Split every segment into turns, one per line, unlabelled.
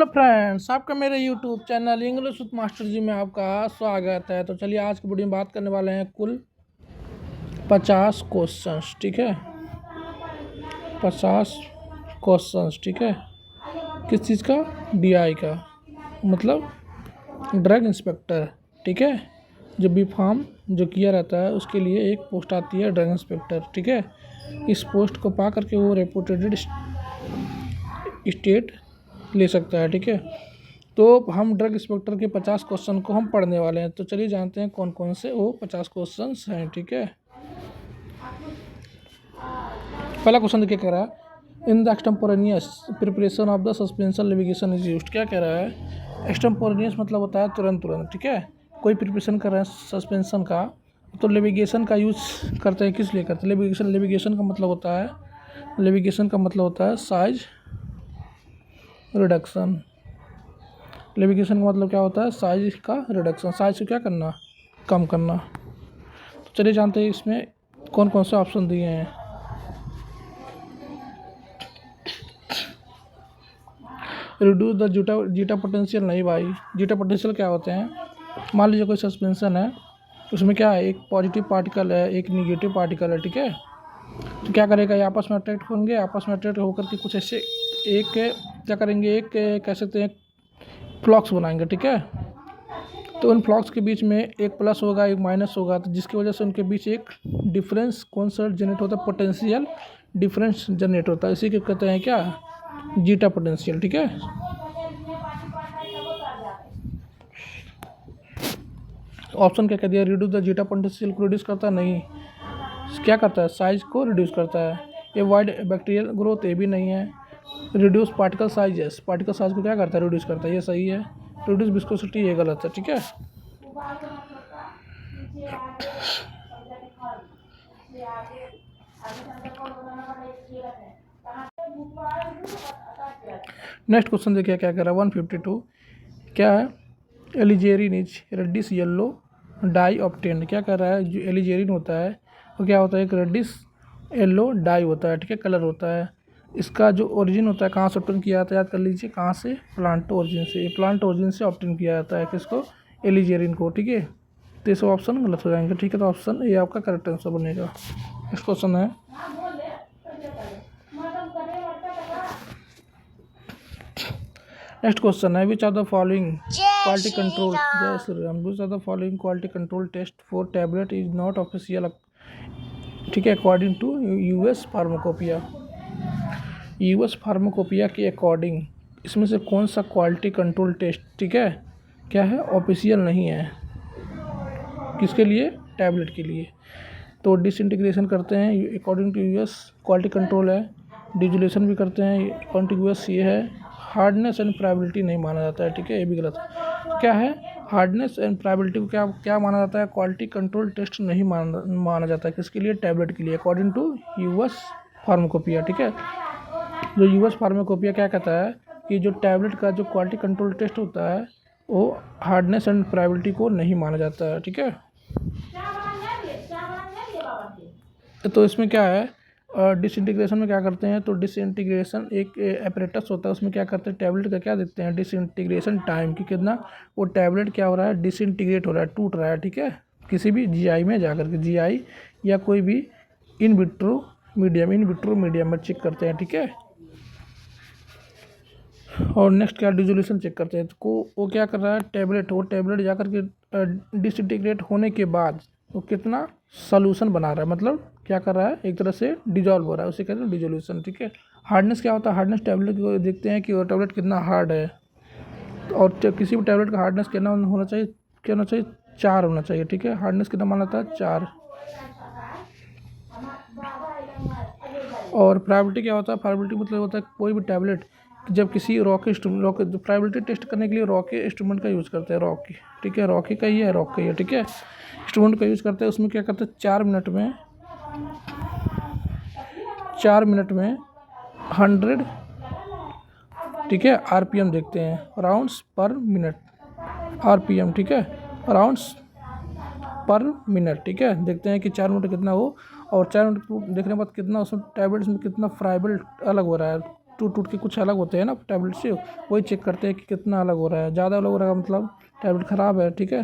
Hello friends, आपका मेरे YouTube channel English with master ji में आपका स्वागत है। तो चलिए आज की वीडियो में बात करने वाले हैं कुल 50 क्वेश्चंस। ठीक है, 50 क्वेश्चंस। ठीक है, किस चीज़ का? डीआई का, मतलब ड्रग इंस्पेक्टर। ठीक है, जो बी फार्म जो किया रहता है उसके लिए एक पोस्ट आती है, ड्रग इंस्पेक्टर। ठीक है, इस पोस्ट को पा करके वो रेपुटेटेड स्टेट ले सकता है। ठीक है, तो हम ड्रग इंस्पेक्टर के 50 क्वेश्चन को हम पढ़ने वाले हैं। तो चलिए जानते हैं कौन कौन से वो 50 क्वेश्चंस हैं। ठीक है, पहला क्वेश्चन देखिए, कह रहा है in the extemporaneous preparation of the suspension levigation is used. क्या कह रहा है? एक्सटेम्पोरेनियस मतलब होता है तुरंत तुरंत। ठीक है, कोई प्रिपरेशन कर रहे हैं सस्पेंशन का, तो लिविगेशन का यूज करते हैं। किस लिए करते हैं? लिविगेशन का मतलब होता है, साइज रिडक्शन। लिविगेशन का मतलब क्या होता है? साइज का रिडक्शन। साइज को क्या करना? कम करना। तो चलिए जानते हैं इसमें कौन कौन से ऑप्शन दिए हैं। Reduce the zeta potential. नहीं भाई, जीटा पोटेंशियल क्या होते हैं? मान लीजिए कोई सस्पेंशन है, उसमें क्या है, एक पॉजिटिव पार्टिकल है, एक निगेटिव पार्टिकल है। ठीक है, तो क्या करेगा, ये आपस में अट्रैक्ट होंगे, आपस में अट्रैक्ट होकर के कुछ ऐसे एक क्या करेंगे, एक कह सकते हैं फ्लक्स बनाएंगे। ठीक है, तो उन फ्लक्स के बीच में एक प्लस होगा, एक माइनस होगा, तो जिसकी वजह से उनके बीच एक डिफरेंस कौन सा जनरेट होता है? पोटेंशियल डिफरेंस जनरेट होता है। इसी को कहते हैं क्या? Zeta potential. ठीक है, ऑप्शन क्या कह दिया? रिड्यूस द जीटा पोटेंशियल को रिड्यूस करता है? नहीं, क्या करता है? साइज को रिड्यूस करता है। ये वाइड बैक्टीरियल ग्रोथ, ये भी नहीं है। Reduce particle size, yes, particle size को क्या करता है? रिड्यूस करता है, ये सही है। रिड्यूस विस्कोसिटी, ये गलत है। ठीक है, नेक्स्ट क्वेश्चन देखिए क्या कह रहा है। 152 क्या है? Alizarin is reddish yellow dye obtained. क्या कह रहा है? जो एलिजेरिन होता है वो क्या होता है? एक रेडिश येलो डाई होता है। ठीक है, कलर होता है। इसका जो ओरिजिन होता है, कहाँ से ऑब्टेन किया जाता है? याद कर लीजिए, कहाँ से? प्लांट ओरिजिन से। प्लांट ओरिजिन से ऑब्टेन किया जाता है किसको? एलिजेरिन को। ठीक है, तो ये सब ऑप्शन गलत हो जाएंगे। ठीक है, तो ऑप्शन ये आपका करेक्ट आंसर बनेगा। नेक्स्ट क्वेश्चन है, which are the following quality control, जय Shri Ram, which are the following quality control test for tablet is not official. ठीक है, according to US pharmacopoeia. US pharmacopoeia के अकॉर्डिंग इसमें से कौन सा क्वालिटी कंट्रोल टेस्ट, ठीक है, क्या है? ऑफिशियल नहीं है। किसके लिए? टैबलेट के लिए। तो डिसइंटीग्रेशन करते हैं according to US, quality control है। डिजोल्यूशन भी करते हैं अकॉर्डिंग टू यूएस, ये है। हार्डनेस एंड प्रायबिलिटी नहीं माना जाता है। ठीक है, ये भी गलत है। क्या है? हार्डनेस एंड प्रायबिलिटी को क्या माना जाता है? क्वालिटी कंट्रोल टेस्ट नहीं माना जाता है। किसके लिए? टैबलेट के लिए, अकॉर्डिंग टू यूएस फार्माकोपिया। ठीक है, जो यूएस फार्माकोपिया क्या कहता है कि जो टैबलेट का जो क्वालिटी कंट्रोल टेस्ट होता है वो हार्डनेस एंड प्रायबिलिटी को नहीं माना जाता है। ठीक है, तो इसमें क्या है, डिसइंटीग्रेशन में क्या करते हैं? तो डिसइंटीग्रेशन एक एपरेटस होता है, उसमें क्या करते हैं? टैबलेट का क्या देखते हैं? डिसइंटीग्रेशन टाइम कि कितना वो टैबलेट क्या हो रहा है? डिसइंटीग्रेट हो रहा है, टूट रहा है। ठीक है, किसी भी जीआई में जाकर के, जीआई या कोई भी इन विट्रो मीडियम में चेक करते हैं। ठीक है, और नेक्स्ट क्या? डिसोल्यूशन चेक करते हैं। तो वो क्या कर रहा है? टैबलेट जाकर के डिसइंटीग्रेट होने के बाद वो कितना सॉल्यूशन बना रहा है, मतलब क्या कर रहा है? एक तरह से डिजॉल्व हो रहा है, उसे कहते हैं डिसोल्यूशन। ठीक है, हार्डनेस क्या होता है? हार्डनेस टैबलेट को देखते हैं कि वो टैबलेट कितना हार्ड है, और किसी भी टैबलेट का हार्डनेस कितना होना चाहिए? 4 होना चाहिए। ठीक है, हार्डनेस कितना माना जाता है? 4। और प्रायबिलिटी क्या होता है? प्रायबिलिटी मतलब होता है कोई भी टैबलेट जब किसी प्रायबिलिटी टेस्ट करने के लिए रॉके इंस्ट्रूमेंट का यूज़ करते हैं। रॉकी, ठीक है, रॉकी का ही है, रॉक का ही है। ठीक है, इंस्ट्रूमेंट का यूज़ करते हैं। उसमें क्या करते हैं? 4 मिनट में 100, ठीक है, आरपीएम देखते हैं, राउंड्स पर मिनट, आरपीएम। ठीक है, राउंड्स पर मिनट। ठीक है, देखते हैं कि 4 मिनट कितना हो, और 4 मिनट देखने के बाद कितना उसमें टैबलेट्स में कितना फ्राइबल अलग हो रहा है, टूट के कुछ अलग होते हैं ना टैबलेट से, वही चेक करते हैं कि कितना अलग हो रहा है। ज़्यादा अलग हो रहा है मतलब टैबलेट ख़राब है, ठीक है।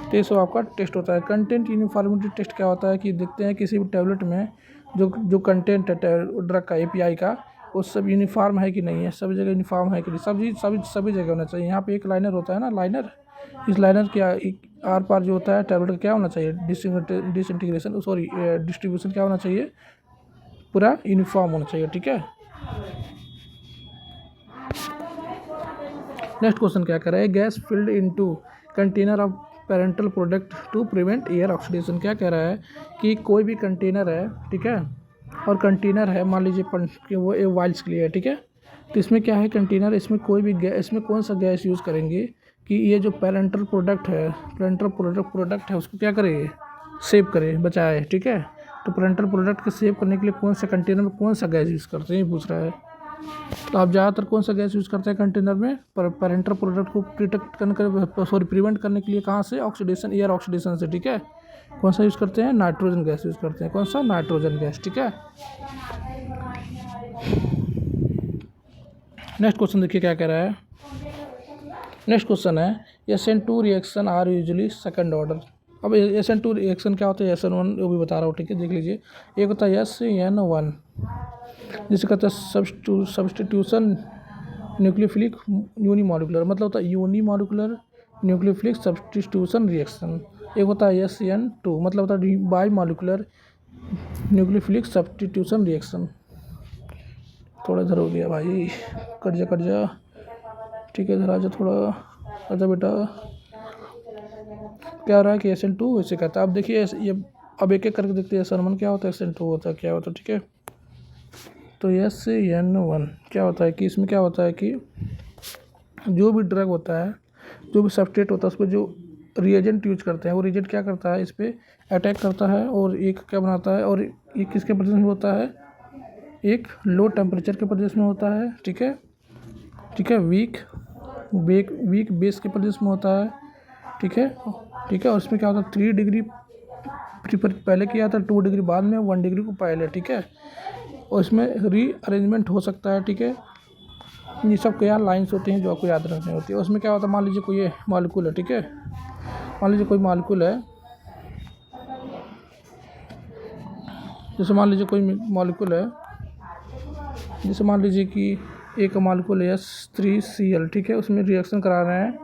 तो ये सब आपका टेस्ट होता है। कंटेंट यूनिफॉर्मिटी टेस्ट क्या होता है कि देखते हैं किसी भी टैबलेट में जो कंटेंट है ड्रग का, एपीआई का, वो सब यूनिफॉर्म है कि नहीं है, सभी जगह यूनिफॉर्म है कि नहीं, सभी जगह होना चाहिए। यहाँ पे एक लाइनर होता है ना, लाइनर, इस लाइनर के आर पार जो होता है टैबलेट का क्या होना चाहिए, डिसइंटीग्रेशन सॉरी डिस्ट्रीब्यूशन क्या होना चाहिए, पूरा यूनिफॉर्म होना चाहिए, ठीक है। नेक्स्ट क्वेश्चन क्या कर रहा है, gas filled into container of parental product to prevent air oxidation. क्या कह रहा है कि कोई भी कंटेनर है, ठीक है, और कंटेनर है मान लीजिए कि वो एक वाइल्स के लिए है, ठीक है। तो इसमें क्या है कंटेनर, इसमें कोई भी गैस, इसमें कौन सा गैस यूज़ करेंगे कि ये जो पेरेंटल प्रोडक्ट है उसको क्या करे, सेव करे, बचाए, ठीक है। तो पेरेंटल प्रोडक्ट को सेव करने के लिए कौन सा कंटेनर में कौन सा गैस यूज़ करते हैं ये पूछ रहा है। तो आप ज़्यादातर कौन सा गैस यूज़ करते हैं कंटेनर में पेरेंटल प्रोडक्ट को प्रिवेंट करने के लिए, कहाँ से, ऑक्सीडेशन, एयर ऑक्सीडेशन से, ठीक है। कौन सा यूज़ करते हैं, नाइट्रोजन गैस यूज़ करते हैं, कौन सा, नाइट्रोजन गैस, ठीक है। नेक्स्ट क्वेश्चन देखिए क्या कह रहा है। नेक्स्ट क्वेश्चन है SN2 reaction are usually second order. अब SN2 रिएक्शन क्या होता है, SN1 वो भी बता रहा हूँ, ठीक है, देख लीजिए। एक होता है SN1 जिसे कहते हैं सब्स्टिट्यूशन न्यूक्लियोफिलिक यूनिमॉलिकुलर, मतलब होता है यूनिमॉलिकुलर न्यूक्लियोफिलिक सब्स्टिट्यूशन रिएक्शन। एक होता है SN2 मतलब होता है by molecular nucleophilic substitution reaction. थोड़ा इधर हो गया भाई, कट जा, ठीक है, इधर आ जा थोड़ा, अच्छा बेटा। क्या हो रहा है कि SN2 वैसे कहता है। अब देखिए ये, अब एक एक करके देखते हैं SN1 क्या होता है, SN2 होता है क्या होता है, ठीक है। तो SN1 क्या होता है कि इसमें क्या होता है कि जो भी ड्रग होता है, जो भी सब्सट्रेट होता है, उस पर जो रिएजेंट यूज करते हैं, वो रिएजेंट क्या करता है, इस पर अटैक करता है और एक क्या बनाता है, और ये किसके प्रेजेंस में होता है, एक लो टेम्परेचर के प्रेजेंस में होता है, ठीक है, ठीक है, वीक बेस के प्रेजेंस में होता है, ठीक है, ठीक है। और इसमें क्या होता है 3 डिग्री पहले किया था, 2 डिग्री बाद में, 1 डिग्री को पहले, ठीक है। और इसमें रीअरेंजमेंट हो सकता है, ठीक है। ये सब क्या लाइन्स होती हैं जो आपको याद रखनी होती है। उसमें क्या होता है, मान लीजिए कोई ये मॉलिक्यूल है, ठीक है, मान लीजिए कोई मॉलिक्यूल है, जैसे मान लीजिए कोई मॉलिक्यूल है, जैसे मान लीजिए कि एक मॉलिक्यूल है S3Cl, ठीक है, उसमें रिएक्शन करा रहे हैं,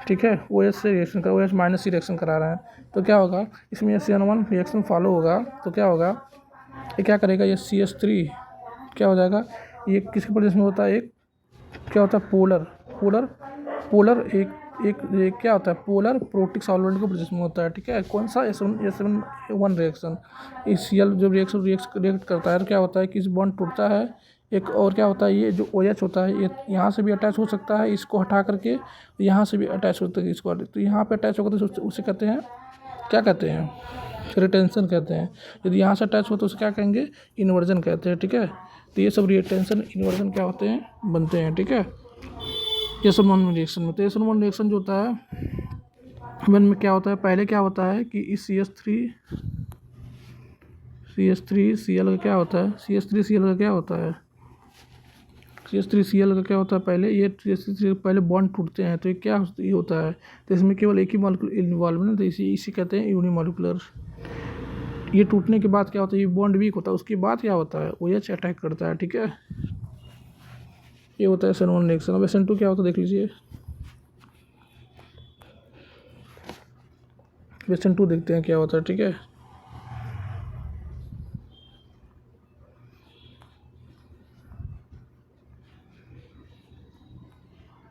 ठीक है, OH से रिएक्शन कर, OH माइनस से रिएक्शन करा रहे हैं। तो क्या होगा, इसमें SN1 रिएक्शन फॉलो होगा, तो क्या होगा, ये क्या करेगा, ये CH3 क्या हो जाएगा, ये किसके प्रेजेंस में होता है, एक क्या होता है पोलर एक क्या होता है, पोलर प्रोटिक सॉल्वेंट के प्रेजेंस में होता है, ठीक है। कौन सा, SN1 रिएक्शन, इस Cl जो रिएक्ट करता है, क्या होता है कि इस बॉन्ड टूटता है एक, और क्या होता है, ये जो OH होता है ये यहाँ से भी अटैच हो सकता है, इसको हटा करके यहाँ से भी अटैच होता है इसको, तो यहाँ पे अटैच होगा तो उसे कहते हैं, क्या कहते हैं, रिटेंशन कहते हैं। यदि यहाँ से अटैच हो तो उसे क्या कहेंगे, इन्वर्जन कहते हैं, ठीक है। तो ये सब रिटेंशन इन्वर्जन क्या होते हैं, बनते हैं, ठीक है, SN1 रिएक्शन में। तो SN1 रिएक्शन जो होता है वन में क्या होता है, पहले क्या होता है कि इस CH3Cl का क्या होता है, CH3Cl का क्या होता है, CH3Cl का क्या होता है, पहले ये CH3 पहले बॉन्ड टूटते हैं, तो ये क्या ये होता है, तो इसमें केवल एक ही मॉलिक्यूल इन्वॉल्व है, तो इसी कहते हैं यूनिमॉलिकुलर। ये टूटने के बाद क्या होता है, ये बॉन्ड वीक होता है, उसके बाद क्या होता है, OH अटैक करता है, ठीक है। ये होता है SN1 रिएक्शन। अब SN2 क्या होता है देख लीजिए, SN2 देखते हैं क्या होता है, ठीक है।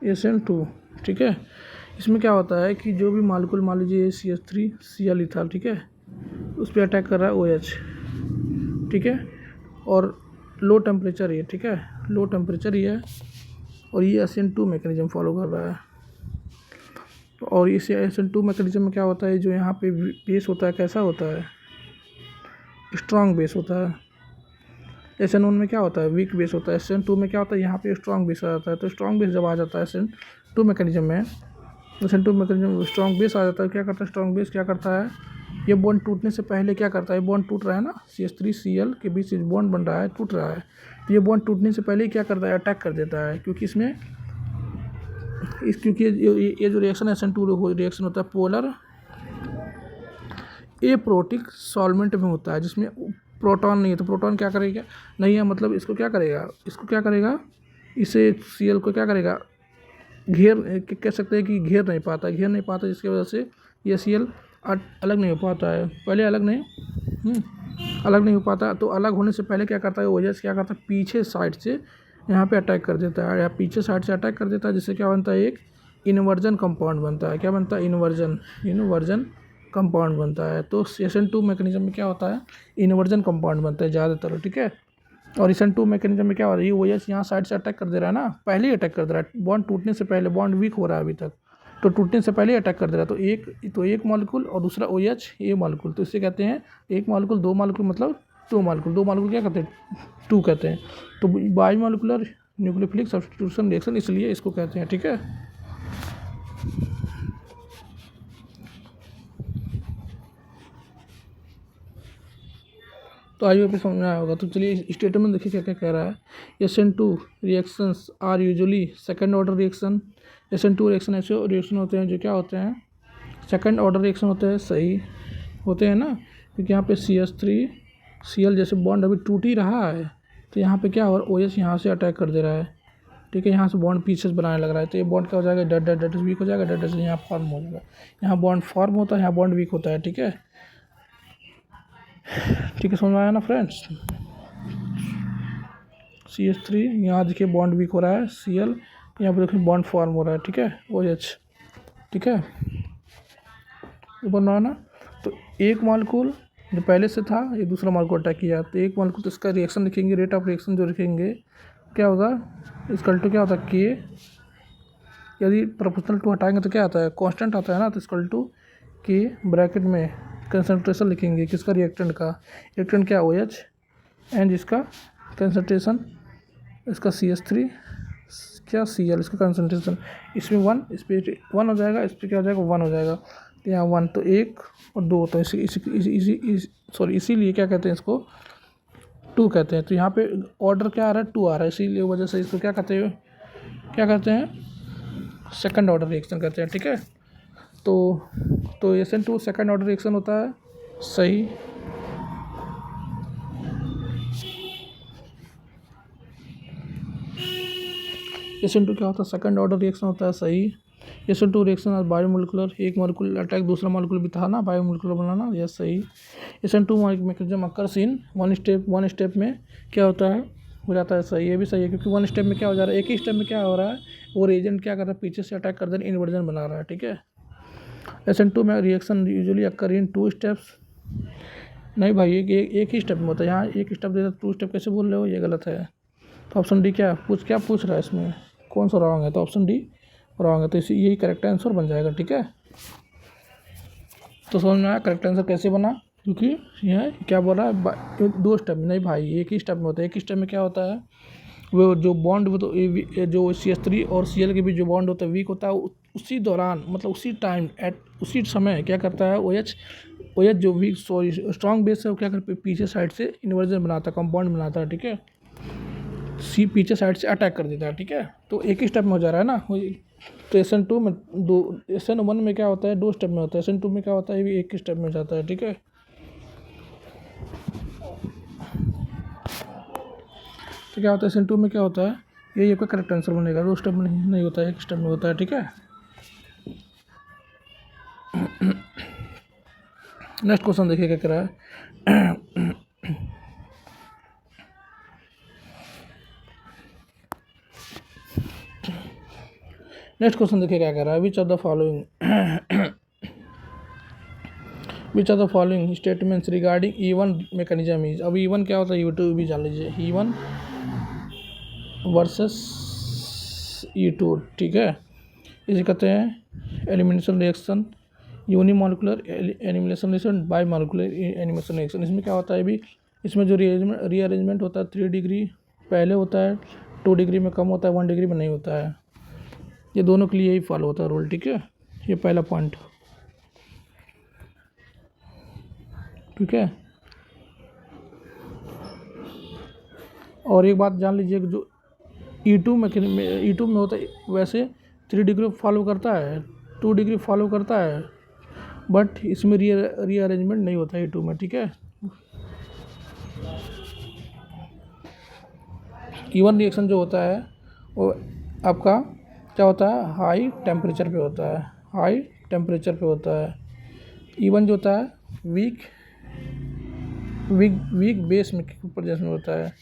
SN2, ठीक है, इसमें क्या होता है कि जो भी मॉलिक्यूल, मान लीजिए CH3Cl इथाल, ठीक है, उस पर अटैक कर रहा है OH, ठीक है, और लो टेम्परेचर ये, ठीक है, लो टेम्परेचर ये है, और ये SN2 मैकेनिज्म फॉलो कर रहा है। और इस SN2 मैकेनिज्म में क्या होता है, जो यहाँ पे बेस होता है कैसा होता है, स्ट्रॉन्ग बेस होता है। SN1 में क्या होता है, वीक बेस होता है। SN2 में क्या होता है, यहाँ पे स्ट्रॉन्ग बेस आ जाता है। तो स्ट्रॉन्ग बेस जब आ जाता है SN2 मैकेनिज्म में, SN2 मैकेनिज्म स्ट्रॉन्ग बेस आ जाता है, क्या करता है, स्ट्रॉन्ग बेस क्या करता है ये बॉन्ड टूटने से पहले क्या करता है, बॉन्ड टूट रहा है ना, CH3Cl के बीच बॉन्ड बन रहा है, टूट रहा है, तो ये बॉन्ड टूटने से पहले ही क्या करता है, अटैक कर देता है, क्योंकि क्योंकि ये जो रिएक्शन है SN2 रिएक्शन होता है पोलर एप्रोटिक सॉल्वेंट में होता है, जिसमें प्रोटॉन नहीं है, तो प्रोटॉन क्या करेगा, नहीं है मतलब इसको क्या करेगा, इसे Cl को क्या करेगा, कह सकते हैं कि घेर नहीं पाता, जिसकी वजह से ये Cl अलग नहीं हो पाता है, पहले अलग नहीं हो पाता। तो अलग होने से पहले क्या करता है OH, क्या करता है पीछे साइड से यहाँ पे अटैक कर देता है, या पीछे साइड से अटैक कर देता है, जिससे क्या बनता है, एक इन्वर्जन कंपाउंड बनता है। क्या बनता है, इन्वर्जन कंपाउंड बनता है। तो SN2 मैकेनिज्म में क्या होता है, इन्वर्जन कंपाउंड बनता है ज़्यादातर, ठीक है। और SN2 मैकेनिज्म में क्या हो रहा है, ये OH यहाँ साइड से अटैक कर दे रहा है ना, पहले ही अटैक कर दे रहा है, बॉन्ड टूटने से पहले, बॉन्ड वीक हो रहा है अभी तक, तो टूटने से पहले ही अटैक कर दे रहा है। तो एक मॉलिक्यूल और दूसरा OH ये मॉलिक्यूल, तो इससे कहते हैं एक मॉलिक्यूल, दो मॉलिक्यूल मतलब दो मॉलिक्यूल क्या कहते हैं, 2 कहते हैं। तो बायोमॉलिक्यूलर न्यूक्लियोफिलिक सब्स्टिट्यूशन रिएक्शन इसलिए इसको कहते हैं, ठीक है। तो आई होप समझ में आया होगा। तो चलिए स्टेटमेंट देखिए क्या क्या कह रहा है। SN2 reactions are usually second order reaction. SN2 reaction ऐसे रिएक्शन होते हैं जो क्या होते हैं, सेकंड ऑर्डर रिएक्शन होते हैं, सही होते हैं ना, क्योंकि यहाँ पे CH3Cl जैसे बॉन्ड अभी टूट ही रहा है, तो यहाँ पे क्या हो रहा है, OH यहाँ से अटैक कर दे रहा है, ठीक है, यहाँ से बॉन्ड पीछे से बनाने लग रहा है, तो ये बॉन्ड क्या हो जाएगा, डट वीक हो जाएगा, डट से यहाँ फॉर्म हो जाएगा, यहाँ बॉन्ड फॉर्म होता है, यहाँ बॉन्ड वीक होता है, ठीक है, समझ में आया ना फ्रेंड्स। CH3 यहाँ देखिए बॉन्ड वीक हो रहा है, Cl यहाँ पर देखिए बॉन्ड फॉर्म हो रहा है, ठीक है, OH, ठीक है, बन रहा है ना। तो एक मॉलिक्यूल जो पहले से था, ये दूसरा मॉलिक्यूल अटैक किया, तो एक मॉलिक्यूल, तो इसका रिएक्शन लिखेंगे, रेट ऑफ रिएक्शन जो लिखेंगे क्या होगा, इसकल टू क्या होता है K, यदि प्रोपोर्शनल टू हटाएंगे तो क्या आता है, कांस्टेंट आता है ना, तो इसकल टू K ब्रैकेट में कंसंट्रेशन लिखेंगे किसका, रिएक्टेंट का, रिएक्टेंट क्या OH, एंड जिसका कंसंट्रेशन इसका CH3 क्या Cl, इसका कंसंट्रेशन इसमें 1, इस पर 1 हो जाएगा, इस पर क्या हो जाएगा 1 हो जाएगा, तो यहाँ 1, तो 1 और 2, तो इसीलिए क्या कहते हैं इसको 2 कहते हैं। तो यहाँ पे ऑर्डर क्या आ रहा है, 2 आ रहा है, इसीलिए वजह से इसको क्या कहते हैं सेकंड ऑर्डर रिएक्शन कहते हैं, ठीक है। तो SN2 सेकंड ऑर्डर रिएक्शन होता है, सही। SN2 क्या होता है, सेकंड ऑर्डर रिएक्शन होता है, सही। SN2 रिएक्शन आज बायोमोलिकुलर, एक मॉलिक्यूल अटैक दूसरा मॉलिक्यूल भी था ना, बायोमोलिकुलर बनाना, यस सही। SN2 mechanism occurs in one step में क्या होता है, हो जाता है, सही, ये भी सही है, क्योंकि 1 स्टेप में क्या हो जा रहा है, एक ही स्टेप में क्या हो रहा है, वो एजेंट क्या कर रहा है, पीछे से अटैक कर दे इन्वर्जन बना रहा है, ठीक है। SN2 में रिएक्शन यूजुअली अकर इन 2 स्टेप्स, नहीं भाई एक ही स्टेप में होता है, यहाँ एक स्टेप देता 2 स्टेप कैसे बोल रहे हो, ये गलत है। तो ऑप्शन डी क्या पूछ रहा है इसमें, कौन सा रॉन्ग है, तो ऑप्शन डी रॉन्ग है, तो इसी यही करेक्ट आंसर बन जाएगा, ठीक है। तो समझ में आया करेक्ट आंसर कैसे बना, क्योंकि यह क्या बोल रहा है 2 स्टेप में, नहीं भाई एक ही स्टेप में होता है। एक ही स्टेप में क्या होता है, वो जो बॉन्ड, वो तो जो CH3 और Cl के बीच जो बॉन्ड होता है वीक होता है, उसी दौरान मतलब उसी टाइम उसी समय क्या करता है OH जो वीक स्ट्रॉन्ग बेस है, वो क्या करता है पीछे साइड से इन्वर्जन बनाता है, कंपाउंड बनाता है, ठीक है, C पीछे साइड से अटैक कर देता है, ठीक है। तो एक ही स्टेप में हो जा रहा है ना। तो SN2 में SN1 में क्या होता है, 2 स्टेप में होता है, SN2 में क्या होता है, ये भी एक ही स्टेप में हो जाता है, ठीक है। तो क्या होता है SN2 में क्या होता है, यही आपका करेक्ट आंसर बनेगा, 2 स्टेप में नहीं होता है, एक स्टेप में होता है, ठीक है। नेक्स्ट क्वेश्चन देखिए क्या कह रहा है। नेक्स्ट क्वेश्चन देखिए क्या कह रहा है, which of the following statements regarding E1 mechanism is. अब E1 क्या होता है, E2 भी जान लीजिए, E1 वर्सेस E2, ठीक है। इसे कहते हैं elimination reaction, unimolecular elimination reaction, bimolecular elimination reaction. इसमें क्या होता है, भी इसमें जो रीअरेंजमेंट होता है 3 डिग्री पहले होता है, 2 डिग्री में कम होता है, 1 डिग्री में नहीं होता है। ये दोनों के लिए यही फॉलो होता है रूल, ठीक है। ये पहला पॉइंट। ठीक है। और एक बात जान लीजिए कि जो E2 में E2 में होता है वैसे 3 डिग्री फॉलो करता है, 2 डिग्री फॉलो करता है, बट इसमें रीअरेंजमेंट नहीं होता है E2 में, ठीक है। E1 रिएक्शन जो होता है वो आपका क्या होता है, हाई टेम्परेचर पे होता है, हाई टेम्परेचर पे होता है। E1 जो होता है वीक बेस में प्रेजेंस में होता है।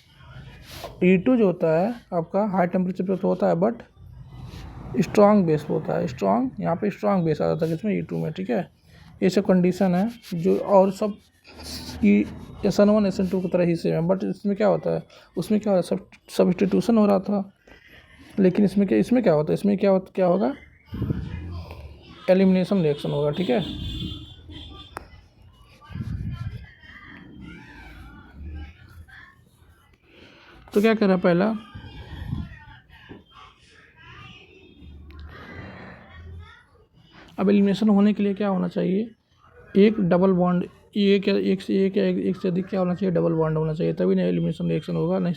E2 जो होता है आपका हाई टेम्परेचर पे तो होता है बट स्ट्रॉन्ग बेस पे होता है, स्ट्रॉन्ग, यहाँ पे स्ट्रॉन्ग बेस आ जाता है इसमें E2 में, ठीक है। ये सब कंडीशन है जो, और सब SN1 SN2 की तरह ही सेम है, बट इसमें क्या होता है, उसमें क्या होता है, सब्स्टिट्यूशन हो रहा था, लेकिन इसमें क्या होता है, इसमें क्या होगा, एलिमिनेशन रिएक्शन होगा, ठीक है। तो क्या करा पहला, अब एलिमिनेशन होने के लिए क्या होना चाहिए, एक डबल बॉन्ड, एक से अधिक क्या होना चाहिए, डबल बॉन्ड होना चाहिए, तभी ना एलिमिनेशन रिएक्शन होगा। नहीं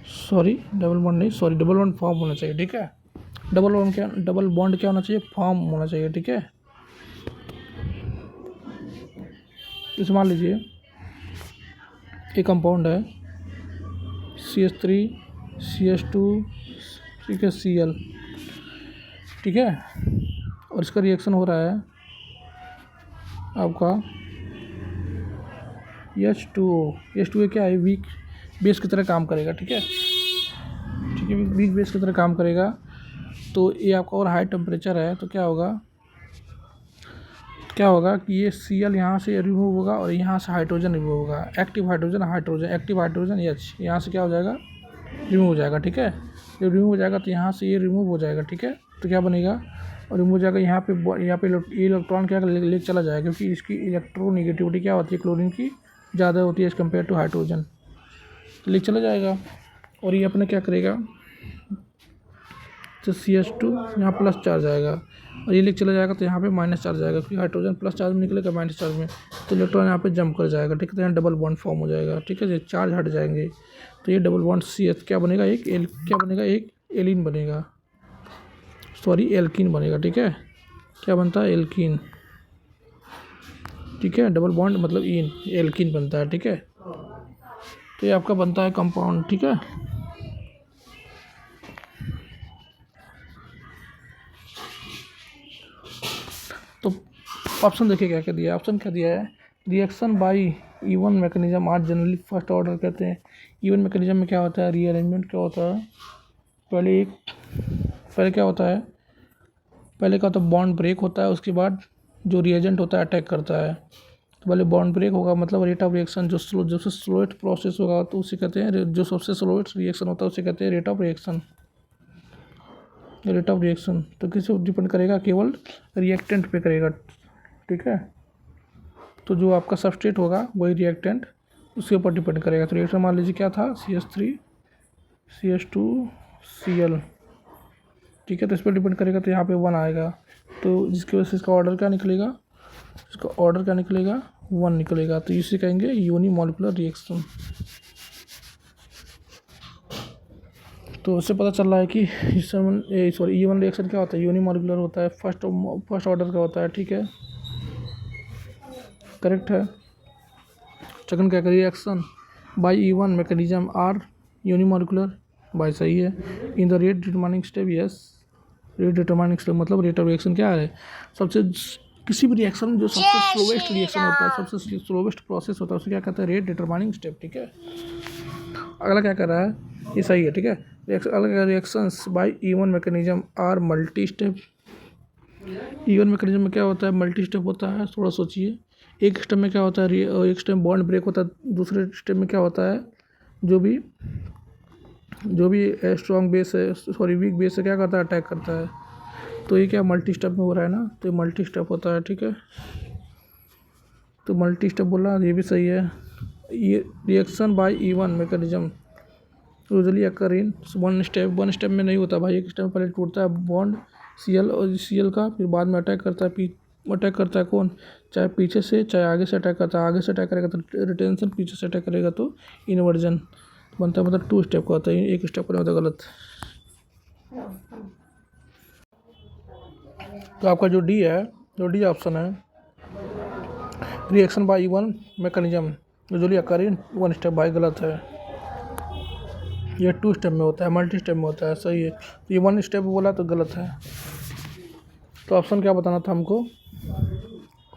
सॉरी डबल बॉन्ड फॉर्म होना चाहिए, ठीक है। डबल बॉन्ड क्या होना चाहिए, फॉर्म होना चाहिए, ठीक है। इस मान लीजिए एक कंपाउंड है CH3 CH2 ठीक है Cl, ठीक है, और इसका रिएक्शन हो रहा है आपका H2O क्या है, वीक बेस की तरह काम करेगा, ठीक है, वीक बेस की तरह काम करेगा। तो ये आपका और हाई टेम्परेचर है तो क्या होगा कि ये Cl यहाँ से रिमूव होगा और यहाँ से हाइड्रोजन रिमूव होगा, एक्टिव हाइड्रोजन H यहाँ से क्या हो जाएगा, रिमूव हो जाएगा, ठीक है। जब रिमूव हो जाएगा तो यहाँ से ये रिमूव हो जाएगा, ठीक है। तो क्या बनेगा, और रिमूव हो जाएगा, यहाँ पे इलेक्ट्रॉन क्या लेके चला जाएगा, क्योंकि इसकी इलेक्ट्रोनेगेटिविटी क्या होती है, क्लोरीन की ज़्यादा होती है एज़ कम्पेयर टू हाइड्रोजन, तो लेके चला जाएगा। और ये अपने क्या करेगा, तो CH2 यहाँ प्लस चार्ज आएगा और ये लेके चला जाएगा तो यहाँ पे माइनस चार्ज आएगा, क्योंकि हाइड्रोजन प्लस चार्ज में निकलेगा माइनस चार्ज में, तो इलेक्ट्रॉन यहाँ पे जंप कर जाएगा, ठीक है। तो यहाँ डबल बॉन्ड फॉर्म हो जाएगा, ठीक है, ये चार्ज हट जाएंगे, तो ये डबल बॉन्ड CH क्या बनेगा, एक एलिन बनेगा, सॉरी एल्कीन बनेगा, ठीक है। क्या बनता है, एल्कीन, ठीक है। डबल बॉन्ड मतलब एल्कीन बनता है, ठीक है। तो ये आपका बनता है कंपाउंड, ठीक है। तो ऑप्शन देखिए क्या क्या दिया है, ऑप्शन क्या दिया है, reaction by E1 mechanism are generally first order कहते हैं। E1 मैकेनिज्म में क्या होता है, रीअरेंजमेंट क्या होता है, पहले क्या होता है, बॉन्ड ब्रेक होता है, उसके बाद जो रिएजेंट होता है अटैक करता है। तो पहले बॉन्ड ब्रेक होगा, मतलब रेट ऑफ रिएक्शन जो सबसे स्लोएस्ट प्रोसेस होगा तो उसे कहते हैं, जो सबसे स्लोएस्ट रिएक्शन होता है उसे कहते हैं रेट ऑफ रिएक्शन। तो किसी पर डिपेंड करेगा, केवल रिएक्टेंट पे करेगा, ठीक है। तो जो आपका सबस्ट्रेट होगा वही रिएक्टेंट उसके ऊपर डिपेंड करेगा। तो रिएक्शन मान लीजिए क्या था, CH3 CH2 Cl, ठीक है, तो इस पर डिपेंड करेगा, तो यहाँ पे 1 आएगा, तो जिसकी वजह से इसका ऑर्डर क्या निकलेगा, 1 निकलेगा, तो इसे कहेंगे यूनिमॉलिक्यूलर रिएक्शन। तो उससे पता चल रहा है कि E1 रिएक्शन क्या होता है, यूनिमॉलिक्यूलर होता है, फर्स्ट ऑर्डर का होता है, ठीक है, करेक्ट है। सेकंड क्या, reaction by E1 mechanism are unimolecular, by सही है। In the rate determining step, yes, rate determining step मतलब रेट ऑफ रिएक्शन क्या है, सबसे किसी भी रिएक्शन में जो सबसे स्लोवेस्ट रिएक्शन होता है, सबसे स्लोवेस्ट प्रोसेस होता है, उसे क्या कहते हैं, रेट डिटरमाइनिंग स्टेप, ठीक है। अगला क्या कर रहा है, ये सही है, ठीक है। अगला reactions by E1 mechanism are multi step. E1 mechanism में क्या होता है, मल्टी स्टेप होता है, थोड़ा सोचिए। एक स्टेप में क्या होता है, एक स्टेप बॉन्ड ब्रेक होता है, दूसरे स्टेप में क्या होता है, जो भी स्ट्रॉन्ग बेस है, सॉरी वीक बेस है, क्या करता है, अटैक करता है। तो ये क्या मल्टी स्टेप में हो रहा है ना, तो ये मल्टी स्टेप होता है, ठीक है। तो मल्टी स्टेप बोला, ये भी सही है। ये reaction by E1 mechanism usually occur in one step में नहीं होता भाई, एक स्टेप में पहले टूटता है बॉन्ड Cl का, फिर बाद में अटैक करता है अटैक करता है कौन, चाहे पीछे से चाहे आगे से अटैक करता है, आगे से अटैक करेगा तो रिटेंशन, पीछे से अटैक करेगा तो इन्वर्जन बनता है, मतलब 2 स्टेप का होता है, एक स्टेप का होता है गलत। तो आपका जो डी है, जो डी ऑप्शन है, reaction by one mechanism usually occur in 1 step by, गलत है। ये 2 स्टेप में होता है, मल्टी स्टेप में होता है, सही है। ये 1 स्टेप बोला तो गलत है। तो ऑप्शन क्या बताना था हमको,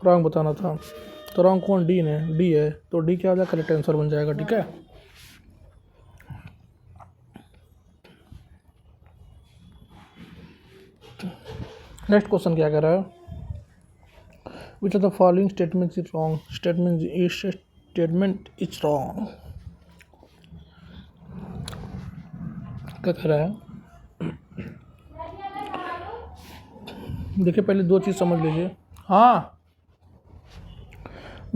रॉन्ग बताना था। तो रॉन्ग कौन, डी ने, डी है, तो डी क्या हो जाएगा, करेक्ट आंसर बन जाएगा। ठीक है, नेक्स्ट क्वेश्चन क्या कह रहा है, which of the following statement is wrong, statement is wrong, क्या कह रहा है। देखिए पहले 2 चीज़ समझ लीजिए, हाँ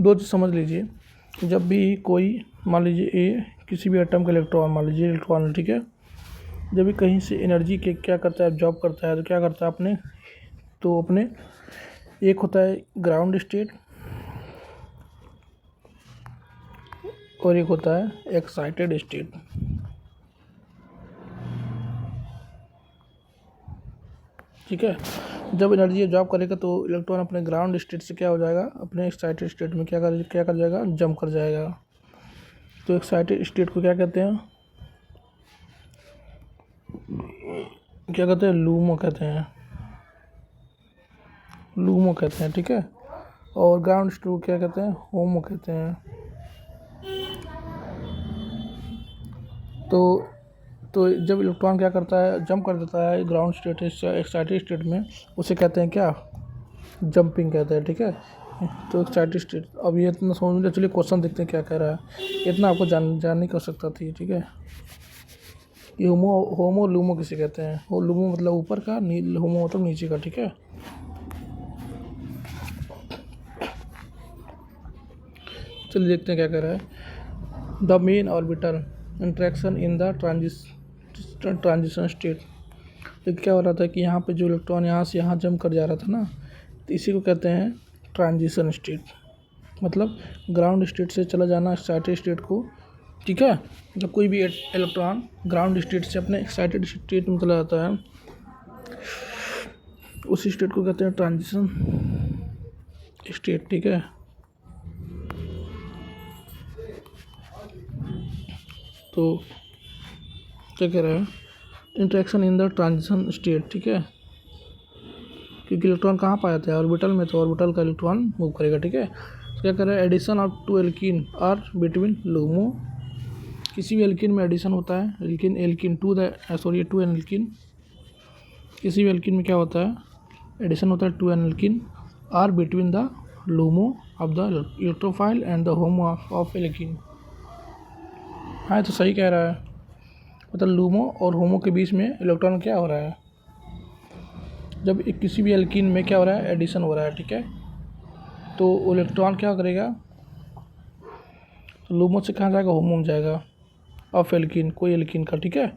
2 चीज़ समझ लीजिए। जब भी कोई मान लीजिए ए किसी भी एटम का इलेक्ट्रॉन, मान लीजिए इलेक्ट्रॉन, ठीक है, जब भी कहीं से एनर्जी के क्या करता है, एब्जॉर्ब करता है, तो क्या करता है अपने, तो अपने एक होता है ग्राउंड स्टेट और एक होता है एक्साइटेड स्टेट। ठीक है, जब एनर्जी एब्जॉर्ब करेगा तो इलेक्ट्रॉन अपने ग्राउंड स्टेट से क्या हो जाएगा, अपने एक्साइटेड स्टेट में क्या कर जाएगा, जंप कर जाएगा। तो एक्साइटेड स्टेट को क्या कहते हैं, क्या कहते हैं, लूमो कहते हैं, लूमो कहते हैं। ठीक है, और ग्राउंड स्टेट को क्या कहते हैं, होमो कहते हैं। तो जब इलेक्ट्रॉन क्या करता है, जंप कर देता है ग्राउंड स्टेट से एक्साइटेड स्टेट में, उसे कहते हैं क्या, जंपिंग कहते हैं। ठीक है, तो एक्साइटेड स्टेट। अब ये इतना समझ में, चलिए क्वेश्चन देखते हैं क्या कह रहा है, इतना आपको जानने की आवश्यकता थी। ठीक है, ये होमो लूमो किसे कहते हैं, हो लूमो मतलब ऊपर का, होमो मतलब नीचे का। ठीक है, चलिए देखते हैं क्या कह रहा है। The main orbital interaction in the transition state. तो क्या हो रहा था कि यहाँ पे जो इलेक्ट्रॉन यहाँ से यहाँ जंप कर जा रहा था ना, तो इसी को कहते हैं ट्रांजिशन स्टेट, मतलब ग्राउंड स्टेट से चला जाना एक्साइटेड स्टेट को। ठीक है, जब कोई भी इलेक्ट्रॉन ग्राउंड स्टेट से अपने एक्साइटेड स्टेट में चला जाता है, उसी स्टेट को कहते हैं ट्रांजिशन स्टेट। ठीक है, तो क्या कह रहा है, interaction in the transition state. ठीक है, क्योंकि इलेक्ट्रॉन कहाँ पाया था, ऑर्बिटल में, तो ऑर्बिटल का इलेक्ट्रॉन मूव करेगा। ठीक है, तो क्या कर रहा है, addition of 2 alkene are between LUMO. किसी भी एल्कीन में एडिशन होता है, एल्कीन 2 एन एल्कीन, किसी भी एल्कीन में क्या होता है, एडिशन होता है 2 an alkene are between the LUMO of the electrophile and the HOMO of alkene. हाँ तो सही कह रहा है, मतलब लूमो और होमो के बीच में इलेक्ट्रॉन क्या हो रहा है, जब किसी भी एल्कीन में क्या हो रहा है, एडिशन हो रहा है। ठीक है, तो इलेक्ट्रॉन क्या करेगा, तो लूमो से कहाँ जाएगा, होमो में जाएगा, ऑफ एल्कीन, कोई एल्कीन का। ठीक है,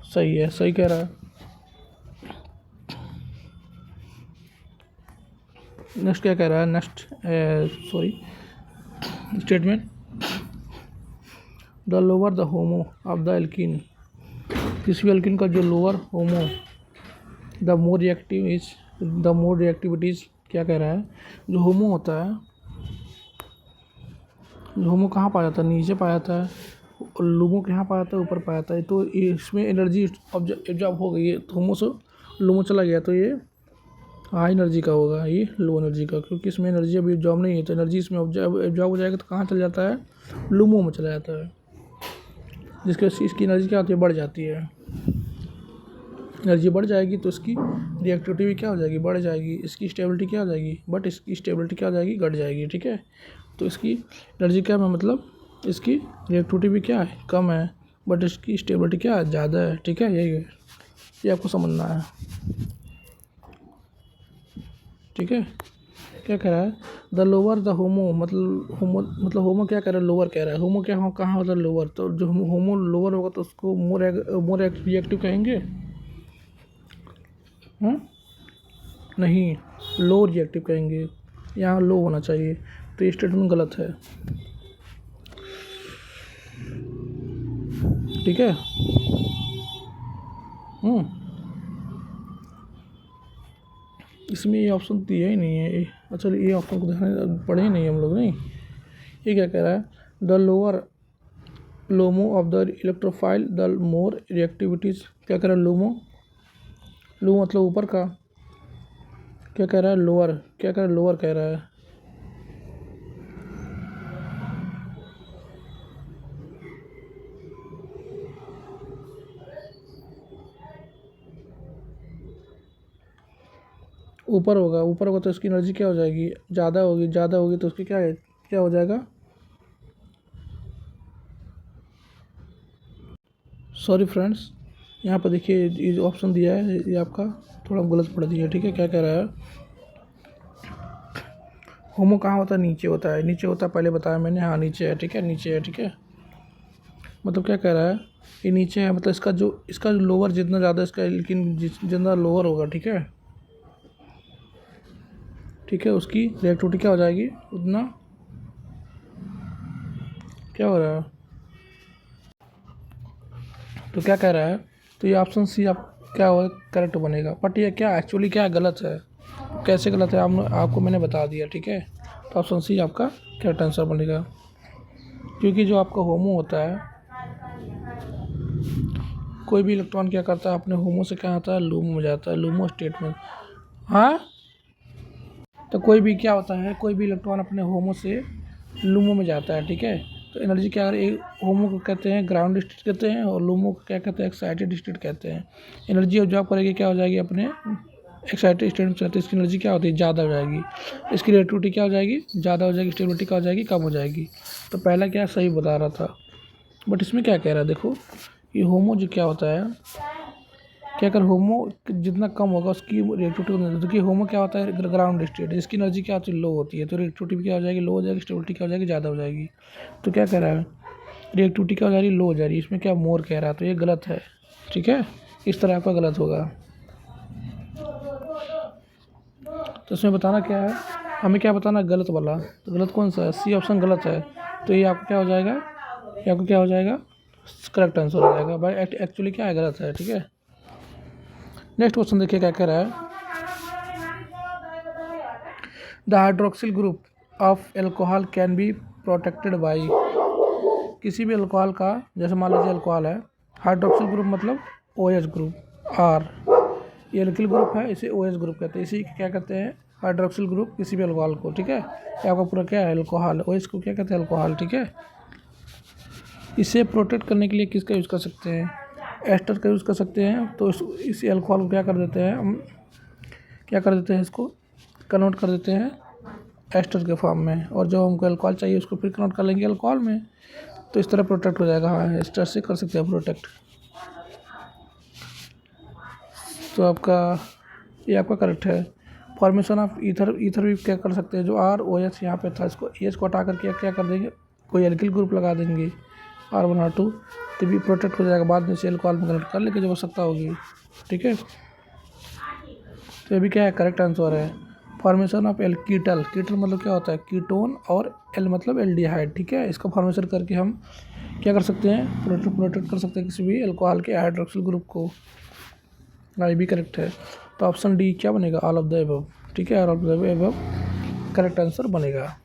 सही है, सही कह रहा है। नेक्स्ट क्या कह रहा है, next statement, the lower the HOMO of the alkene. किसी भी एल्कीन का जो lower homo, the more reactivities, क्या कह रहा है, जो होमो होता है, जो होमो कहाँ पाया जाता है, नीचे पाया जाता है, और लूमो कहाँ पाया जाता है, ऊपर पाया जाता है। तो इसमें एनर्जी एब्जॉर्ब हो गई है, तो होमो से लूमो चला गया, तो ये हाई एनर्जी का होगा, ये लो एनर्जी का, क्योंकि इसमें एनर्जी अभी एब्जॉर्ब नहीं है, तो एनर्जी इसमें एब्जॉर्ब हो जाएगा तो कहाँ चला जाता है, लूमो में चला जाता है, जिसके इसकी एनर्जी क्या होती है, बढ़ जाती है। एनर्जी बढ़ जाएगी तो इसकी रिएक्टिविटी भी क्या हो जाएगी, बढ़ जाएगी, इसकी स्टेबिलिटी क्या हो जाएगी, बट इसकी स्टेबिलिटी क्या हो जाएगी, घट जाएगी। ठीक है, तो इसकी एनर्जी क्या है, मतलब इसकी रिएक्टिविटी भी क्या है, कम है, बट इसकी स्टेबिलिटी क्या है, ज़्यादा है। ठीक है, यही है, ये आपको समझना है। ठीक है, क्या कह रहा है, द लोअर द होमो, मतलब होमो क्या कह रहा है, लोअर कह रहा है। होमो क्या हो, कहाँ होता है, लोअर, तो जो होमो लोअर होगा तो उसको मोर रिएक्टिव कहेंगे। नहीं, लो रिएक्टिव कहेंगे, यहाँ लो होना चाहिए, तो ये स्टेटमेंट गलत है। ठीक है। इसमें ये ऑप्शन दिया ही नहीं है। अच्छा, ये ऑप्शन को ध्यान पढ़े ही नहीं हम लोग। नहीं, ये क्या कह रहा है, the lower LUMO of the electrophile the more reactivities. क्या कह रहा है, लोमो, लो मतलब ऊपर का, क्या कह रहा है, लोअर, क्या कह रहा है, लोअर कह रहा है। ऊपर होगा, ऊपर होगा तो इसकी एनर्जी क्या हो जाएगी, ज़्यादा होगी, ज़्यादा होगी तो उसकी क्या है, क्या हो जाएगा, सॉरी फ्रेंड्स, यहाँ पर देखिए ये जो ऑप्शन दिया है ये आपका थोड़ा गलत पढ़ दिया। ठीक है, क्या कह रहा है, होमो कहाँ होता है, नीचे होता है, नीचे होता है, पहले बताया मैंने, हाँ नीचे है। ठीक है, नीचे है। ठीक है, मतलब क्या कह रहा है, ये नीचे है, मतलब इसका जो लोअर जितना ज़्यादा इसका, लेकिन जितना लोअर होगा, ठीक है, ठीक है, उसकी रिएक्टिविटी क्या हो जाएगी, उतना क्या हो रहा है, तो क्या कह रहा है, तो ये ऑप्शन सी आप क्या हो करेक्ट बनेगा। बट ये क्या एक्चुअली क्या गलत है, कैसे गलत है आपको मैंने बता दिया। ठीक है, तो ऑप्शन सी आपका करेक्ट आंसर बनेगा, क्योंकि जो आपका होमो होता है, कोई भी इलेक्ट्रॉन क्या करता है, अपने होमो से क्या आता है, लूमो में जाता है, लूमो स्टेट में। हाँ, तो कोई भी क्या होता है, कोई भी इलेक्ट्रॉन अपने होमो से लूमो में जाता है। ठीक है, तो एनर्जी क्या, एक होमो को कहते हैं ग्राउंड स्टेट कहते हैं, और लूमो को क्या कहते हैं, एक्साइटेड स्टेट कहते हैं। एनर्जी ऑब्जॉर्व करेगी, क्या हो जाएगी, अपने एक्साइटेड स्टेट में चलते, इसकी एनर्जी क्या होती है, ज़्यादा हो जाएगी, इसकी रिएक्टिविटी क्या हो जाएगी, ज़्यादा हो जाएगी, स्टेबिलिटी क्या हो जाएगी, कम हो जाएगी। तो पहला क्या सही बता रहा था, बट इसमें क्या कह रहा है, देखो ये होमो जो क्या होता है, क्या अगर होमो जितना कम होगा उसकी रिएक्टिविटी, देखिए होमो क्या होता है, ग्राउंड स्टेट, इसकी एनर्जी क्या होती है, लो होती है, तो रिएक्टिविटी भी क्या हो जाएगी, लो हो जाएगी, स्टेबिलिटी क्या हो जाएगी, ज़्यादा हो जाएगी। तो क्या कह रहा है, रिएक्टिविटी क्या हो जा रही है, लो हो जा रही है, इसमें क्या मोर कह रहा है, तो ये गलत है। ठीक है, इस तरह आपका गलत होगा। तो इसमें बताना क्या है, हमें क्या बताना, गलत वाला, तो गलत कौन सा है, सी ऑप्शन गलत है, तो ये आपको क्या हो जाएगा, ये आपको क्या हो जाएगा, करेक्ट आंसर हो जाएगा भाई, एक्चुअली क्या है, गलत है। ठीक है, नेक्स्ट क्वेश्चन देखिए क्या कह रहा है, the hydroxyl group of alcohol can be protected by. किसी भी अल्कोहल का, जैसे मान लीजिए अल्कोहल है, हाइड्रोक्सिल ग्रुप मतलब OH ग्रुप, आर, ये एल्किल ग्रुप है, इसे OH ग्रुप कहते हैं, इसी क्या कहते हैं, हाइड्रोक्सिल ग्रुप किसी भी अल्कोहल को। ठीक है, ये आपका पूरा क्या है, अल्कोहल, OH को क्या कहते हैं, अल्कोहल। ठीक है, इसे प्रोटेक्ट करने के लिए किसका यूज़ कर सकते हैं, एस्टर का यूज़ कर सकते हैं। तो इस अल्कोहल को क्या कर देते हैं हम, क्या कर देते हैं, इसको कन्वर्ट कर देते हैं एस्टर के फॉर्म में, और जो हमको अल्कोहल चाहिए उसको फिर कन्वर्ट कर लेंगे अल्कोहल में, तो इस तरह प्रोटेक्ट हो जाएगा। हाँ, एस्टर से कर सकते हैं प्रोटेक्ट। तो आपका ये आपका करेक्ट है। फॉर्मेशन ऑफ ईथर, ईथर भी क्या कर सकते हैं, जो ROH यहाँ पे था, इसको एच को हटा करके क्या कर देंगे, कोई एल्किल ग्रुप लगा देंगे, R1 R2, तो भी प्रोटेक्ट हो जाएगा, बाद में से अल्कोहल में कन्वर्ट कर लेके जब आवश्यकता होगी। ठीक है, तो ये भी क्या है, करेक्ट आंसर है। फॉर्मेशन ऑफ कीटल, कीटल मतलब क्या होता है, कीटोन, और एल मतलब एल्डिहाइड। ठीक है, इसका फॉर्मेशन करके हम क्या कर सकते हैं, प्रोटेक्ट कर सकते हैं किसी भी अल्कोहल के हाइड्रोक्सिल ग्रुप को। ये भी करेक्ट है। तो ऑप्शन डी क्या बनेगा, ऑल ऑफ द एबव। ठीक है, all of the above correct answer बनेगा।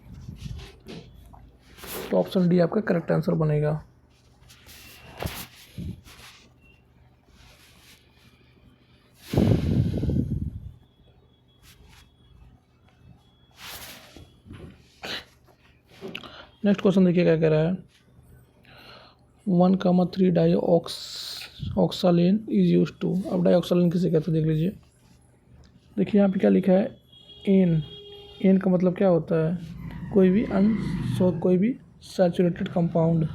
तो ऑप्शन डी आपका करेक्ट आंसर बनेगा। नेक्स्ट क्वेश्चन देखिए क्या कह रहा है, 1,3 डाईऑक्सालेन इज यूज टू। अब डाईऑक्सालेन किसे कहते हैं देख लीजिए, देखिए यहाँ पे क्या लिखा है, एन, एन का मतलब क्या होता है, कोई भी सैचुरेटेड कंपाउंड।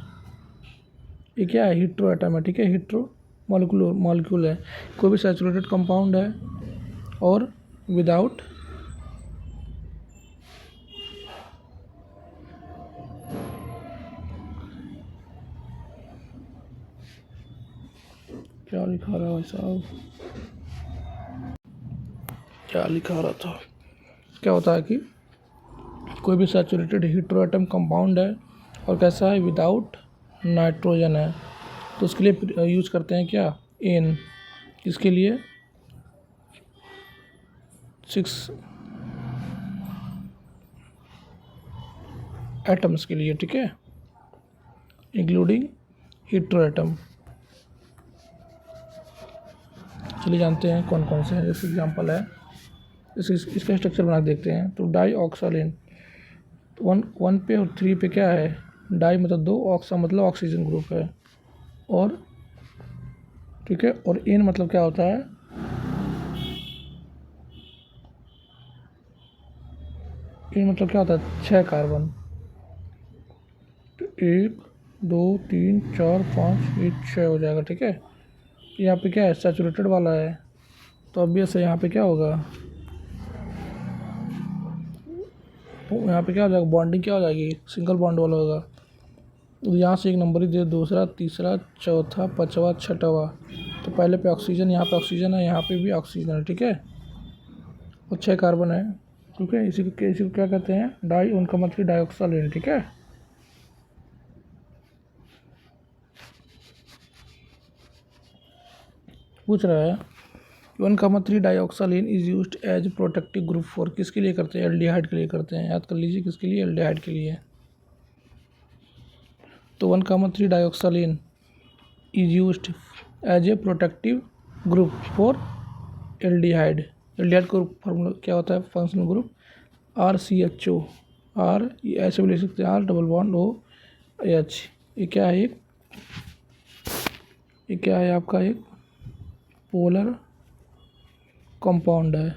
ये क्या है, हीट्रो एटम है। ठीक है, हीट्रो मॉलिक्यूल है, कोई भी सैचुरेटेड कंपाउंड है, और विदाउट क्या लिखा रहा है भाई साहब, क्या लिखा रहा था, क्या होता है कि कोई भी सैचुरेटेड हेटेरोएटम कंपाउंड है और कैसा है, विदाउट नाइट्रोजन है, तो उसके लिए यूज करते हैं क्या, एन। किसके लिए, 6 एटम्स के लिए, ठीक है, इंक्लूडिंग हेटेरोएटम। चलिए जानते हैं कौन कौन से हैं। जैसे एग्जांपल है, इसका स्ट्रक्चर बना के देखते हैं। तो डाई ऑक्सालिन 1 पे और 3 पे क्या है, डाई मतलब 2, ऑक्सा मतलब ऑक्सीजन ग्रुप है, और ठीक है, और एन मतलब क्या होता है, एन मतलब क्या होता है, 6 कार्बन। तो 1 2 3 4 5 ये 6 हो जाएगा, ठीक है। यहाँ पे क्या है, सैचुरेटेड वाला है, तो ऑब्वियस है यहाँ पे क्या होगा, यहाँ पे क्या हो जाएगा, बॉन्डिंग क्या हो जाएगी, सिंगल बॉन्ड वाला होगा। तो यहाँ से एक नंबर ही दे, दूसरा, तीसरा, चौथा, पाँचवा, छठवा। तो पहले पे ऑक्सीजन, यहाँ पे ऑक्सीजन है, यहाँ पे भी ऑक्सीजन है, ठीक है, और 6 कार्बन है, ठीक है। इसी को क्या कहते हैं, डाई, उनका मतलब डाइऑक्सालिन, ठीक है। पूछ रहा है 1,3 dioxolane is used as protective group for, किसके लिए करते हैं, एल्डिहाइड के लिए करते हैं। याद कर लीजिए किसके लिए, एल्डिहाइड के लिए। तो 1,3 dioxolane is used as a protective group for aldehyde. Aldehyde का फॉर्मूला क्या होता है, फंक्शनल ग्रुप RCHO, R ऐसे भी ले सकते हैं, R डबल बॉन्ड OH। ये क्या है, ये क्या है आपका, एक पोलर कंपाउंड है,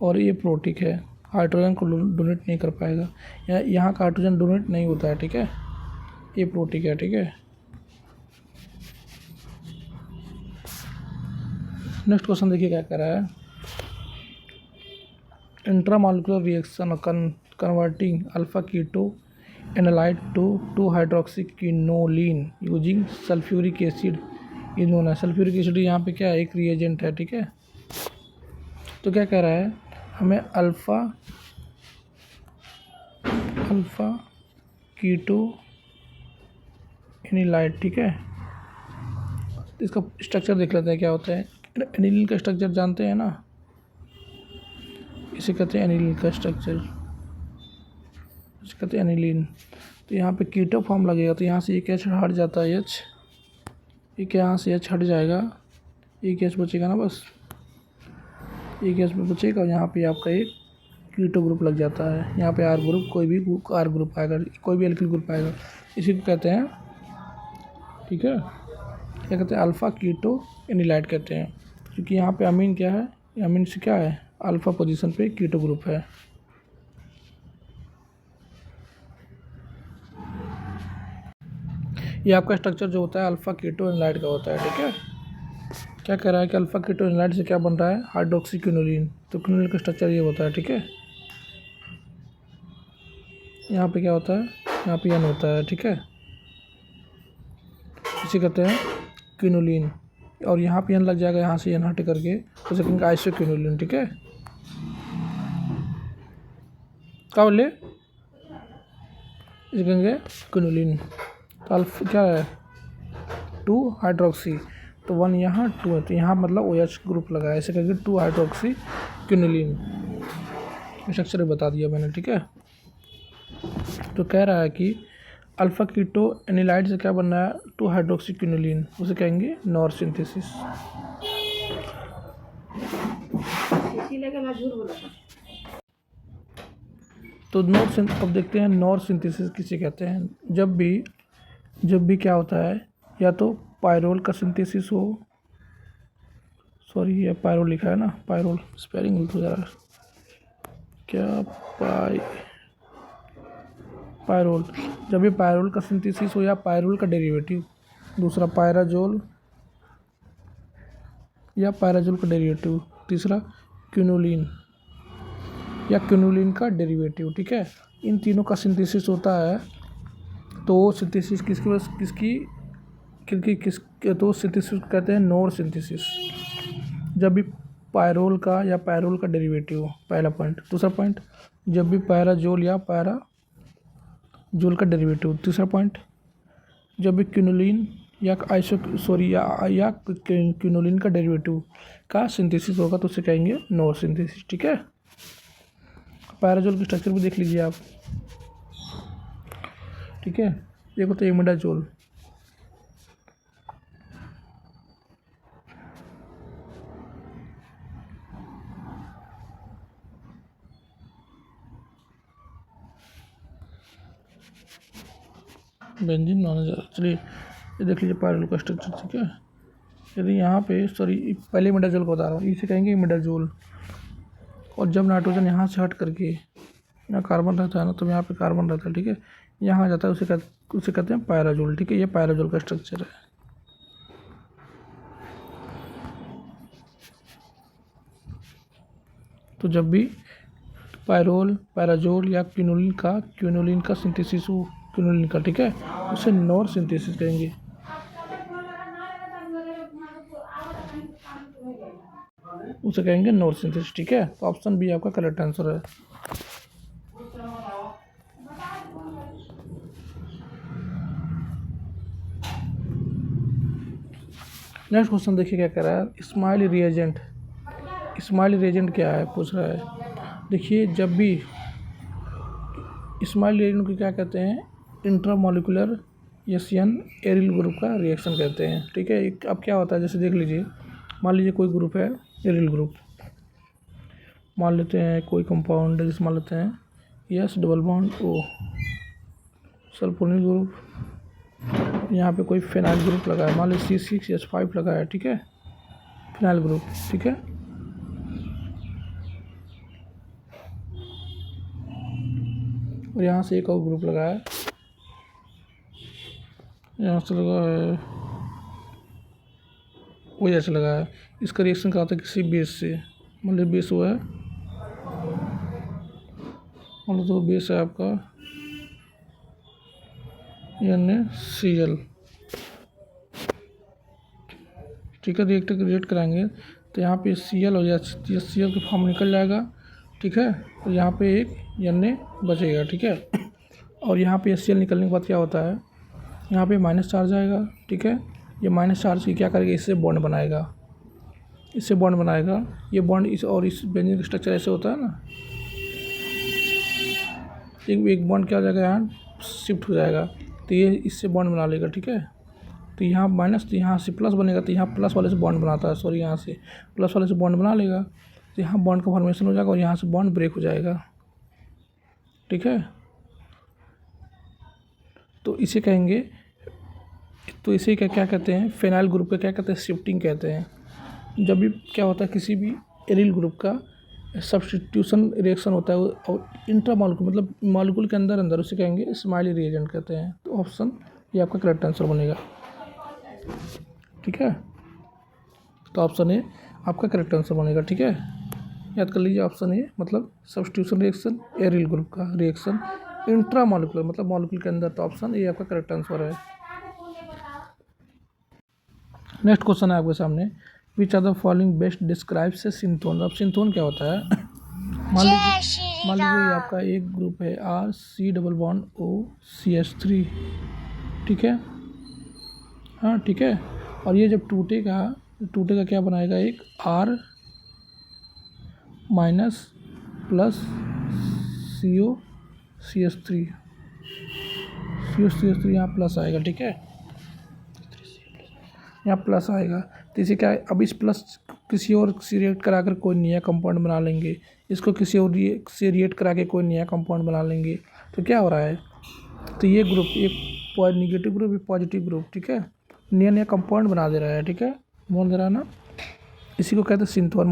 और ये प्रोटिक है, हाइड्रोजन को डोनेट नहीं कर पाएगा, यहाँ का हाइड्रोजन डोनेट नहीं होता है, ठीक है, ये प्रोटिक है, ठीक है। नेक्स्ट क्वेश्चन देखिए क्या कह रहा है, intramolecular reaction converting alpha keto anilide to two hydroxyquinoline using sulphuric acid is known है। सल्फ्यूरिक एसिड यहाँ पे क्या है, एक रिएजेंट है, ठीक है। तो क्या कह रहा है, हमें अल्फा कीटो एनिलाइड, ठीक है। इसका स्ट्रक्चर देख लेते हैं क्या होता है। एनिलीन का स्ट्रक्चर जानते हैं ना, इसे कहते हैं एनिलीन का स्ट्रक्चर, इसे कहते हैं एनिलीन। तो यहाँ पे कीटो फॉर्म लगेगा, तो यहाँ से एक H हट जाता है, H, एक यहाँ से H हट जाएगा, एक H बचेगा ना, बस एक H में बचेगा, और यहाँ पे आपका एक कीटो ग्रुप लग जाता है। यहाँ पे R ग्रुप, कोई भी R ग्रुप आएगा, कोई भी एल्किल ग्रुप आएगा, इसी को कहते हैं, ठीक है, क्या कहते हैं, अल्फ़ा कीटो एनिलाइड कहते हैं। क्योंकि यहाँ पे अमीन क्या है, अमीन से क्या है, अल्फ़ा पोजीशन पे कीटो ग्रुप है। ये आपका स्ट्रक्चर जो होता है अल्फ़ा कीटो एनिलाइड का होता है, ठीक है। क्या कह रहा है कि अल्फ़ा कीटो एनिलाइड से क्या बन रहा है, हाइड्रोक्सीक्विनोलिन। तो क्विनोलिन का स्ट्रक्चर ये होता है, ठीक है। यहाँ पे क्या होता है, यहाँ पे N होता है, ठीक है, इसे कहते हैं क्विनोलिन, और यहाँ पे N लग जाएगा, यहाँ से N हट करके, तो उसे कहेंगे आइसोक्विनोलिन, ठीक है। क्या बोले, इसे कहेंगे क्विनोलिन। तो अल्फा क्या है, 2-हाइड्रोक्सी, तो 1 यहाँ 2 है, तो यहाँ मतलब OH ग्रुप लगा है, इसे कहेंगे 2-हाइड्रोक्सीक्विनोलिन। स्ट्रक्चर बता दिया मैंने, ठीक है। तो कह रहा है कि अल्फ़ा कीटो एनिलाइड से क्या बनना है, 2-हाइड्रोक्सीक्विनोलिन, उसे कहेंगे नॉर सिंथेसिस। तो अब देखते हैं नॉर सिंथेसिस किसे कहते हैं। जब भी क्या होता है, या तो पायरोल का सिंथेसिस हो, सॉरी ये पायरोल लिखा है ना, पायरोल स्पेलिंग भूल तो ज़रा, क्या पायरोल, जब भी पायरोल का सिंथेसिस हो, या पायरोल का डेरिवेटिव, दूसरा पायराजोल या पायराजोल का डेरिवेटिव, तीसरा क्विनोलिन या क्विनोलिन का डेरिवेटिव, ठीक है। इन तीनों का सिंथेसिस होता है, तो सिंथेसिस तो सिंथेसिस कहते हैं नॉर सिंथेसिस। जब भी पायरोल का या पैरोल का डेरिवेटिव, पहला पॉइंट। दूसरा पॉइंट, जब भी पैराजोल या पैराजोल का डेरिवेटिव। तीसरा पॉइंट, जब भी क्विनोलिन या या क्विनोलिन का डेरिवेटिव का सिंथेसिस होगा तो उसे कहेंगे नोर सिंथेसिस। ठीक है, पैराजोल की स्ट्रक्चर भी देख लीजिए आप। ठीक है, एक होता है इमिडाजोल, बेंजीन माना जा रहा है। चलिए ये देख लीजिए पैराजोल का स्ट्रक्चर। ठीक है, यदि यहाँ पे पहले इमिडाजोल को बता रहा हूँ, इसे कहेंगे इमिडाजोल। और जब नाइट्रोजन यहाँ से हट करके यहाँ कार्बन रहता है ना, तो यहाँ पे कार्बन रहता है। ठीक है, यहाँ आ जाता है, उसे कहते हैं पैराजोल। ठीक है, ये पैराजोल का स्ट्रक्चर है। तो जब भी पैराजोल या क्विनोलिन का सिंथेसिस हो, क्विनोलिन का, ठीक है, उसे नोर सिंथेसिस कहेंगे। उसे कहेंगे नोर सिंथेसिस। ठीक है, तो ऑप्शन बी आपका करेक्ट आंसर है। नेक्स्ट क्वेश्चन देखिए क्या कह रहा है, स्माइल रिएजेंट। स्माइल रिएजेंट क्या है पूछ रहा है। देखिए, जब भी स्माइल रिएजेंट को क्या कहते हैं, इंट्रामोलिकुलर एशियन एरिल ग्रुप का रिएक्शन कहते हैं। ठीक है, अब क्या होता है, जैसे देख लीजिए, मान लीजिए कोई ग्रुप है एरिल ग्रुप, मान लेते हैं कोई कंपाउंड है, जैसे मान लेते हैं S double bond O, sulfonyl group. यहाँ पे कोई फिनाइल ग्रुप लगा है, मान लीजिए C6H5 लगा है। ठीक है, फिनाइल ग्रुप। ठीक है, और यहाँ से एक और ग्रुप लगा है, यहाँ से लगा है, वो जैसे लगा है। इसका रिएक्शन कराता है किसी बेस से, मतलब बेस वो है, मतलब तो बेस है आपका NaCl। ठीक है, रिएक्टर को रिएक्ट कराएंगे तो यहाँ पे Cl हो जाए, Cl का फॉर्म निकल जाएगा। ठीक है, तो यहाँ पे एक Na बचेगा। ठीक है, और यहाँ पे Cl निकलने के बाद क्या होता है, यहाँ पे माइनस चार्ज आएगा। ठीक है, ये माइनस चार्ज की क्या करेगा, इससे बॉन्ड बनाएगा, इससे बॉन्ड बनाएगा। ये बॉन्ड इस बेंजीन का स्ट्रक्चर ऐसे होता है ना, एक बॉन्ड क्या हो जाएगा, यहाँ शिफ्ट हो जाएगा, तो ये इससे बॉन्ड बना लेगा। ठीक है, तो यहाँ माइनस, तो यहाँ से प्लस बनेगा, तो यहाँ प्लस वाले से बॉन्ड बनाता है, सॉरी यहाँ से प्लस वाले से बॉन्ड बना लेगा, तो यहाँ बॉन्ड का फॉर्मेशन हो जाएगा और यहाँ से बॉन्ड ब्रेक हो जाएगा। ठीक है, तो इसे कहेंगे, तो इसे क्या कहते हैं, फिनाइल ग्रुप का क्या कहते हैं, शिफ्टिंग कहते हैं। जब भी क्या होता है, किसी भी एरिल ग्रुप का सब्स्टिट्यूशन रिएक्शन होता है और इंट्रामॉलिक्यूल मतलब मॉलिक्यूल के अंदर उसे कहेंगे स्माइली रिएजेंट कहते हैं। तो ऑप्शन ये आपका करेक्ट आंसर बनेगा। ठीक है, तो ऑप्शन ए आपका करेक्ट आंसर बनेगा। ठीक है, याद कर लीजिए, ऑप्शन ए मतलब सब्स्टिट्यूशन रिएक्शन एरिल ग्रुप का रिएक्शन इंट्रामॉलिक्यूलर मतलब मॉलिक्यूल के अंदर, तो ऑप्शन ए आपका करेक्ट आंसर है। नेक्स्ट क्वेश्चन है आपके सामने, which are the following best describes a synthon. अब सिंथोन क्या होता है, मान लीजिए ये आपका एक ग्रुप है RC⋯OCH3। ठीक है, हाँ ठीक है, और ये जब टूटेगा क्या बनाएगा, एक R माइनस प्लस COCH3 यहाँ प्लस आएगा। ठीक है, यहाँ प्लस आएगा, तो इसे क्या है, अब इस प्लस किसी और से रिएक्ट करा कर कोई नया कंपाउंड बना लेंगे, इसको किसी और से रिएक्ट करा के कोई नया कंपाउंड बना लेंगे, तो क्या हो रहा है, तो ये ग्रुप एक निगेटिव ग्रुप, एक पॉजिटिव ग्रुप, ठीक है, नया कंपाउंड बना दे रहा है। ठीक है, बोल दे रहा है ना, इसी को कहते हैं सिंथोन।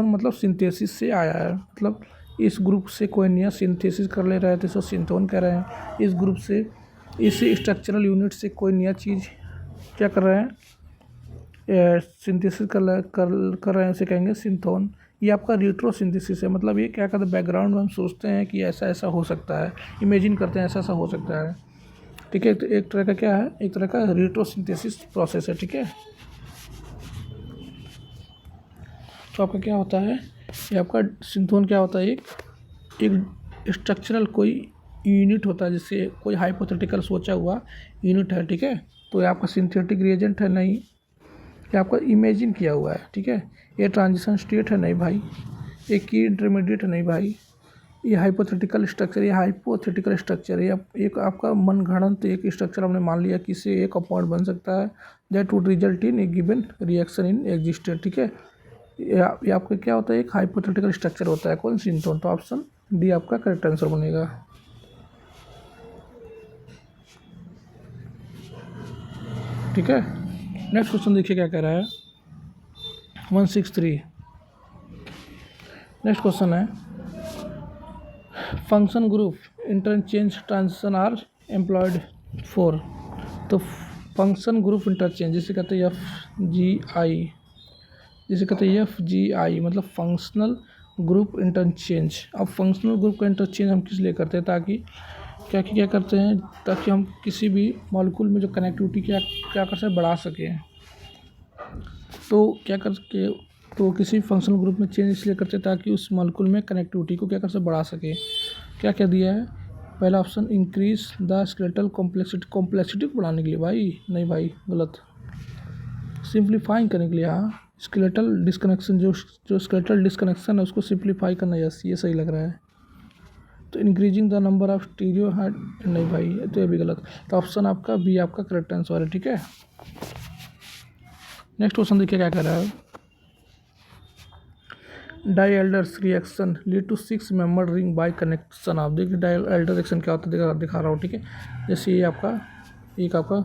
मतलब सिंथेसिस से आया है, मतलब इस ग्रुप से कोई नया सिंथेसिस कर ले रहा है तो इसको सिंथोन कह रहे हैं। इस ग्रुप से, इस स्ट्रक्चरल यूनिट से कोई नया चीज़ क्या कर रहे हैं, सिंथेसिस कर रहे हैं, उसे कहेंगे सिंथोन। ये आपका रिट्रोसिंथेसिस है, मतलब ये क्या कहते हैं, बैकग्राउंड में हम सोचते हैं कि ऐसा हो सकता है, इमेजिन करते हैं ऐसा हो सकता है। ठीक है, तो एक तरह का क्या है, एक तरह का रिट्रोसिंथेसिस प्रोसेस है। ठीक है, तो आपका क्या होता है, ये आपका सिंथोन क्या होता है, एक स्ट्रक्चरल कोई यूनिट होता है, जिससे कोई हाइपोथेटिकल सोचा हुआ यूनिट है, ठीक है। तो ये आपका सिंथेटिक रिएजेंट है नहीं, ये आपका इमेजिन किया हुआ है, ठीक है। ये ट्रांजिशन स्टेट है नहीं भाई, ये की इंटरमीडिएट है नहीं भाई, ये हाइपोथेटिकल स्ट्रक्चर, ये हाइपोथेटिकल स्ट्रक्चर है, एक आपका मनगढ़ंत एक स्ट्रक्चर हमने मान लिया कि इससे एक कंपाउंड बन सकता है, that would result in A given reaction in existed, ठीक है। ये आपका क्या होता है, एक हाइपोथेटिकल स्ट्रक्चर होता है, कौन सिंथोन। तो ऑप्शन डी आपका करेक्ट आंसर बनेगा। ठीक है, नेक्स्ट क्वेश्चन देखिए क्या कह रहा है, 163। नेक्स्ट क्वेश्चन है, function group interchange transition are employed for. तो फंक्शन ग्रुप इंटरचेंज जिसे कहते हैं FGI, जिसे कहते हैं FGI मतलब फंक्शनल ग्रुप इंटरचेंज। अब फंक्शनल ग्रुप का इंटरचेंज हम किस लिए करते हैं, ताकि क्या करते हैं, ताकि हम किसी भी मॉलिक्यूल में जो कनेक्टिविटी क्या कर सकें, बढ़ा सकें। तो क्या कर सके, तो किसी फंक्शनल ग्रुप में चेंज इसलिए करते हैं ताकि उस मॉलिक्यूल में कनेक्टिविटी को क्या कर सके, बढ़ा सके। क्या दिया है, पहला option increase the skeletal complexity को बढ़ाने के लिए, भाई नहीं भाई गलत, सिंप्लीफाइंग करने के लिए, हाँ स्केलेटल डिस्कनेक्शन, जो स्केलेटल डिस्कनेक्शन है उसको सिंप्लीफाई करना, यस ये सही लग रहा है। तो increasing the number of stereo hide, नहीं भाई तो ये भी गलत। तो ऑप्शन आपका बी आपका करेक्ट आंसर है, ठीक है। नेक्स्ट क्वेश्चन देखिए क्या कर रहा है, Diels Alder's reaction lead to 6 member ring by connection of. देखिए डाईएल्डर रिएक्शन क्या होता है, दिखा रहा हूँ, ठीक है। जैसे ये आपका एक आपका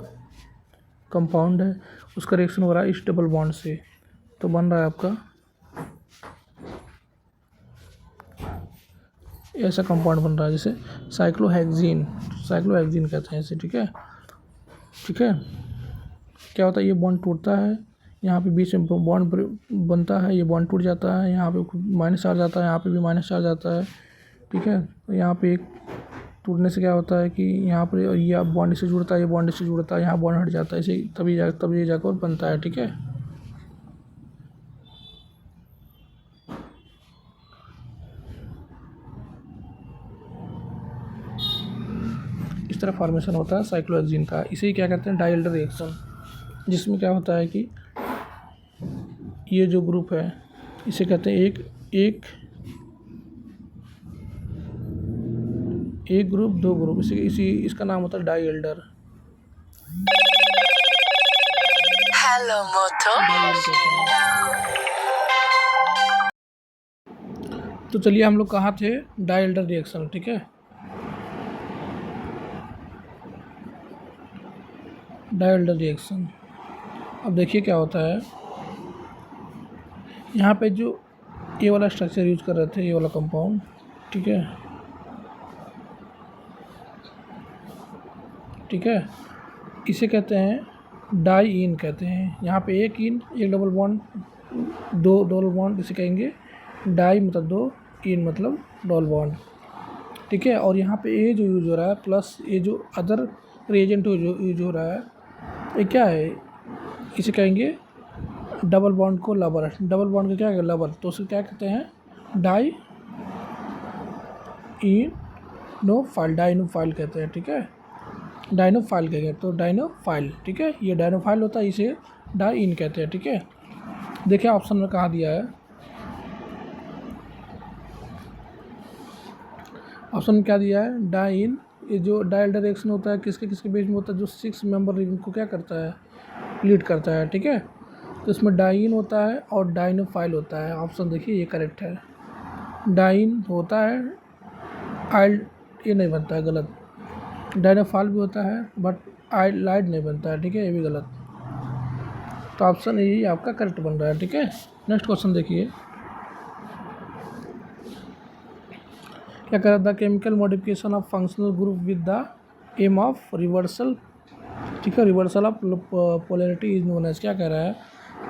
कंपाउंड है, उसका रिएक्शन हो रहा है इस डबल बॉन्ड से, तो बन रहा है आपका ऐसा कंपाउंड बन रहा है, जैसे साइक्लोहेक्सीन कहते हैं इसे, ठीक है। क्या होता है, ये बॉन्ड टूटता है, यहाँ पे बीच में बॉन्ड बनता है, ये बॉन्ड टूट जाता है, यहाँ पे माइनस चार्ज आता है, यहाँ पे भी माइनस चार्ज आता है, ठीक है। तो यहाँ पे एक टूटने से क्या होता है कि यहाँ पर ये बॉन्ड से जुड़ता है, ये बॉन्ड से जुड़ता है, यहाँ बॉन्ड हट जाता है, इसे तभी ये जाकर बनता है, ठीक है। इस तरह फॉर्मेशन होता है साइक्लोहेक्सीन का, इसे क्या कहते हैं, डाईएल्डर रिएक्शन, जिसमें क्या होता है कि ये जो ग्रुप है इसे कहते हैं एक ग्रुप दो ग्रुप, इसका नाम होता है डाईएल्डर। हेलो मोटो। तो चलिए हम लोग कहाँ थे, डाईएल्डर रिएक्शन, ठीक है। डाईएल्डर रिएक्शन, अब देखिए क्या होता है, यहाँ पे जो ये वाला स्ट्रक्चर यूज कर रहे थे, ये वाला कंपाउंड, ठीक है, इसे कहते हैं डाई इन कहते हैं। यहाँ पे एक इन, एक डबल बॉन्ड, दो डबल बॉन्ड, इसे कहेंगे डाई मतलब दो, इन मतलब डबल बॉन्ड, ठीक है। और यहाँ पे ये जो यूज हो रहा है प्लस ये जो अदर रिएजेंट यूज हो रहा है, ये क्या है, इसे कहेंगे डबल बॉन्ड को लबर, डबल बॉन्ड का क्या है लबर, तो उसे क्या कहते हैं, डाई डाइनोफाइल कहते हैं, ठीक है। डाइनोफाइल कहेंगे तो डाइनोफाइल, ठीक है, ये डाइनोफाइल होता है, इसे डाई इन कहते हैं, ठीक है। देखिए ऑप्शन में कहाँ दिया है, ऑप्शन में क्या दिया है, डाई इन, ये जो डाईएल्डर रिएक्शन होता है किसके बीच में होता है, जो 6 मेंबर रिंग को क्या करता है, लीड करता है, ठीक है। तो इसमें डाइन होता है और डाइनोफाइल होता है, ऑप्शन देखिए ये करेक्ट है। डाइन होता है, आइल ये नहीं बनता है, गलत। डाइनोफाइल भी होता है बट लाइड नहीं बनता है, ठीक है, ये भी गलत। तो ऑप्शन यही आपका करेक्ट बन रहा है, ठीक है। नेक्स्ट क्वेश्चन देखिए क्या कर रहा था, chemical modification of functional group with the aim of reversal, ठीक है, reversal of polarity is known as. क्या कह रहा है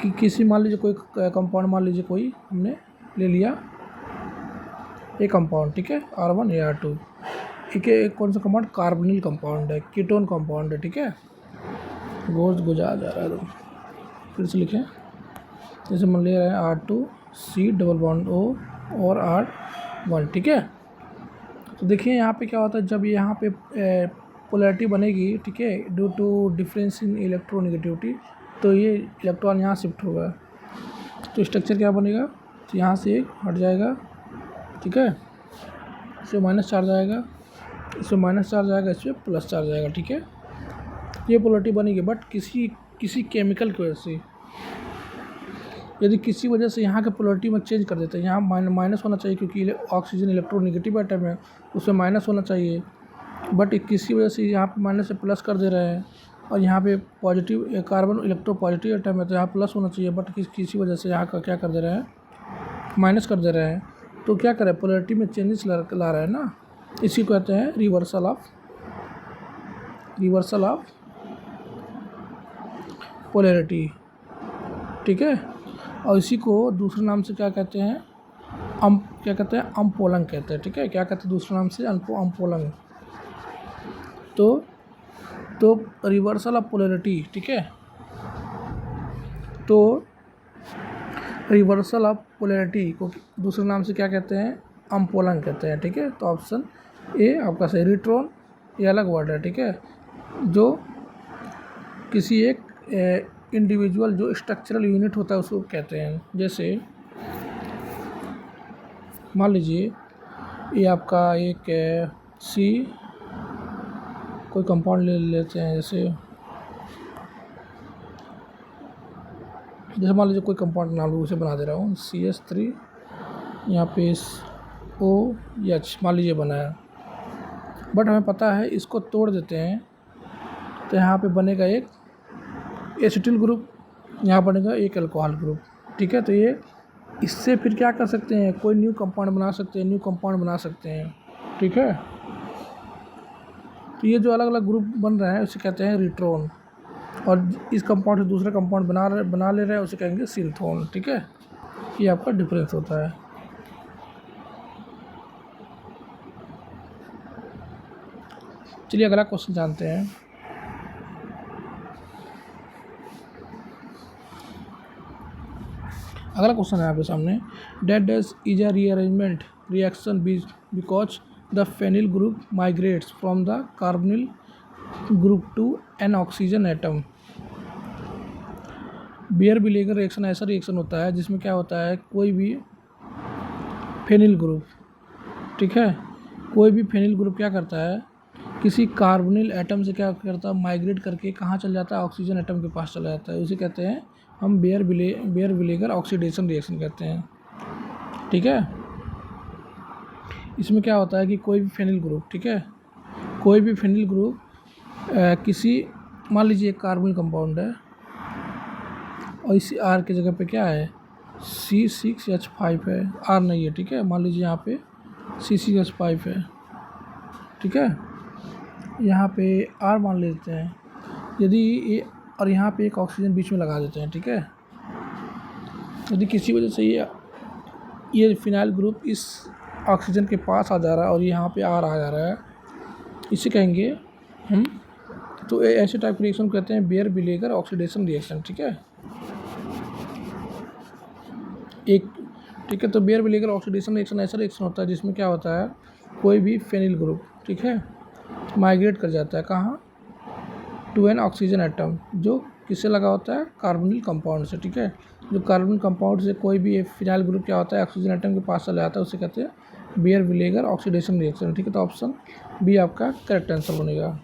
कि किसी मान लीजिए कोई कंपाउंड, मान लीजिए कोई हमने ले लिया एक कंपाउंड, ठीक है, R1 AR2, ठीक है, एक कौन सा कंपाउंड, कार्बोनिल कंपाउंड है, कीटोन कंपाउंड है, ठीक है, गुजा जा रहा है, तो फिर से लिखें, जैसे हम ले रहे हैं R2 C double bond O और R1, ठीक है। तो देखिए यहाँ पे क्या होता है, जब यहाँ पे पोलैरिटी बनेगी, ठीक है, due to difference in electronegativity, तो ये इलेक्ट्रॉन यहाँ शिफ्ट होगा, तो स्ट्रक्चर क्या बनेगा, तो यहाँ से एक हट जाएगा, ठीक है, इसमें माइनस चार्ज आएगा, इसमें माइनस चार्ज आएगा, इसमें प्लस चार्ज आएगा, ठीक है। ये पोलैरिटी बनेगी, बट किसी केमिकल की वजह से, यदि किसी वजह से यहाँ के पोलैरिटी में चेंज कर देते हैं, यहाँ माइनस होना चाहिए क्योंकि ऑक्सीजन इलेक्ट्रोनेगेटिव एटम है, उसमें माइनस होना चाहिए, बट किसी वजह से यहाँ पे माइनस से प्लस कर दे रहे हैं, और यहाँ पे positive carbon electro positive atom है तो यहाँ प्लस होना चाहिए, बट किसी वजह से यहाँ का क्या कर दे रहे हैं, माइनस कर दे रहे हैं, तो क्या करें, पोलैरिटी में चेंजेस ला रहे हैं ना, इसी को कहते हैं रिवर्सल ऑफ पोलैरिटी, ठीक है। और इसी को दूसरे नाम से क्या कहते हैं, अम्पोलंग कहते हैं, ठीक है। क्या कहते हैं दूसरे नाम से, अम्पोलंग। तो रिवर्सल ऑफ पोलैरिटी, ठीक है, तो रिवर्सल ऑफ पोलैरिटी को दूसरे नाम से क्या कहते हैं, अम्पोलंग कहते हैं, ठीक है। तो ऑप्शन ए आपका सही। रिट्रोन ये अलग वर्ड है, ठीक है, जो किसी एक इंडिविजुअल जो स्ट्रक्चरल यूनिट होता है उसको कहते हैं। जैसे मान लीजिए ये आपका एक सी कोई कंपाउंड ले लेते हैं, जैसे मान लीजिए कोई कंपाउंड नाम लो, उसे बना दे रहा हूँ CH3, यहाँ पे OH मान लीजिए बना है, बट हमें पता है इसको तोड़ देते हैं तो यहाँ पे बनेगा एक एसिटिल ग्रुप, यहाँ बनेगा एक अल्कोहल ग्रुप, ठीक है। तो ये इससे फिर क्या कर सकते हैं, कोई न्यू कंपाउंड बना सकते हैं, ठीक है। तो ये जो अलग अलग ग्रुप बन रहे हैं उसे कहते हैं रिट्रोन, और इस कंपाउंड से दूसरा कंपाउंड बना ले रहे हैं उसे कहेंगे सिंथोन, ठीक है। ये आपका डिफरेंस होता है। चलिए अगला क्वेश्चन जानते हैं। अगला क्वेश्चन है आपके सामने, that does is a rearrangement reaction because the phenyl group migrates from the carbonyl group to an oxygen atom. Baeyer Villiger reaction ऐसा रिएक्शन होता है जिसमें क्या होता है, कोई भी फेनिल ग्रुप, ठीक है, कोई भी फेनिल ग्रुप क्या करता है, किसी कार्बोनिल एटम से क्या करता है, माइग्रेट करके कहाँ चल जाता है, ऑक्सीजन एटम के पास चला जाता है, उसे कहते हैं हम बियर-विनेगर ऑक्सीडेशन रिएक्शन कहते हैं, ठीक है। इसमें क्या होता है कि कोई भी फेनिल ग्रुप, ठीक है, कोई भी फेनिल ग्रुप किसी, मान लीजिए एक कार्बोनिल कंपाउंड है और इसी R की जगह पे क्या है, C6H5 है, R नहीं है, ठीक है, मान लीजिए यहाँ पे C6H5 है, ठीक है, यहाँ पे R मान लेते हैं, यदि ये और यहाँ पे एक ऑक्सीजन बीच में लगा देते हैं, ठीक है। यदि किसी वजह से ये फिनाइल ग्रुप इस ऑक्सीजन के पास आ जा रहा है और यहाँ पे R आ जा रहा है, इसे कहेंगे हम, तो ऐसे टाइप रिएक्शन कहते हैं बियर-विनेगर ऑक्सीडेशन रिएक्शन, ठीक है। ठीक है, तो बियर-विनेगर ऑक्सीडेशन रिएक्शन ऐसा रिएक्शन होता है जिसमें क्या होता है, कोई भी फेनिल ग्रुप, ठीक है, माइग्रेट कर जाता है कहाँ, टू एन ऑक्सीजन एटम, जो किससे लगा होता है, कार्बोनिल कंपाउंड से, ठीक है। जो कार्बोनिल कंपाउंड से कोई भी फिनाइल ग्रुप क्या होता है, ऑक्सीजन एटम के पास चला जाता है, उसे कहते हैं बियर-विनेगर ऑक्सीडेशन रिएक्शन, ठीक है। तो ऑप्शन बी आपका करेक्ट आंसर बनेगा।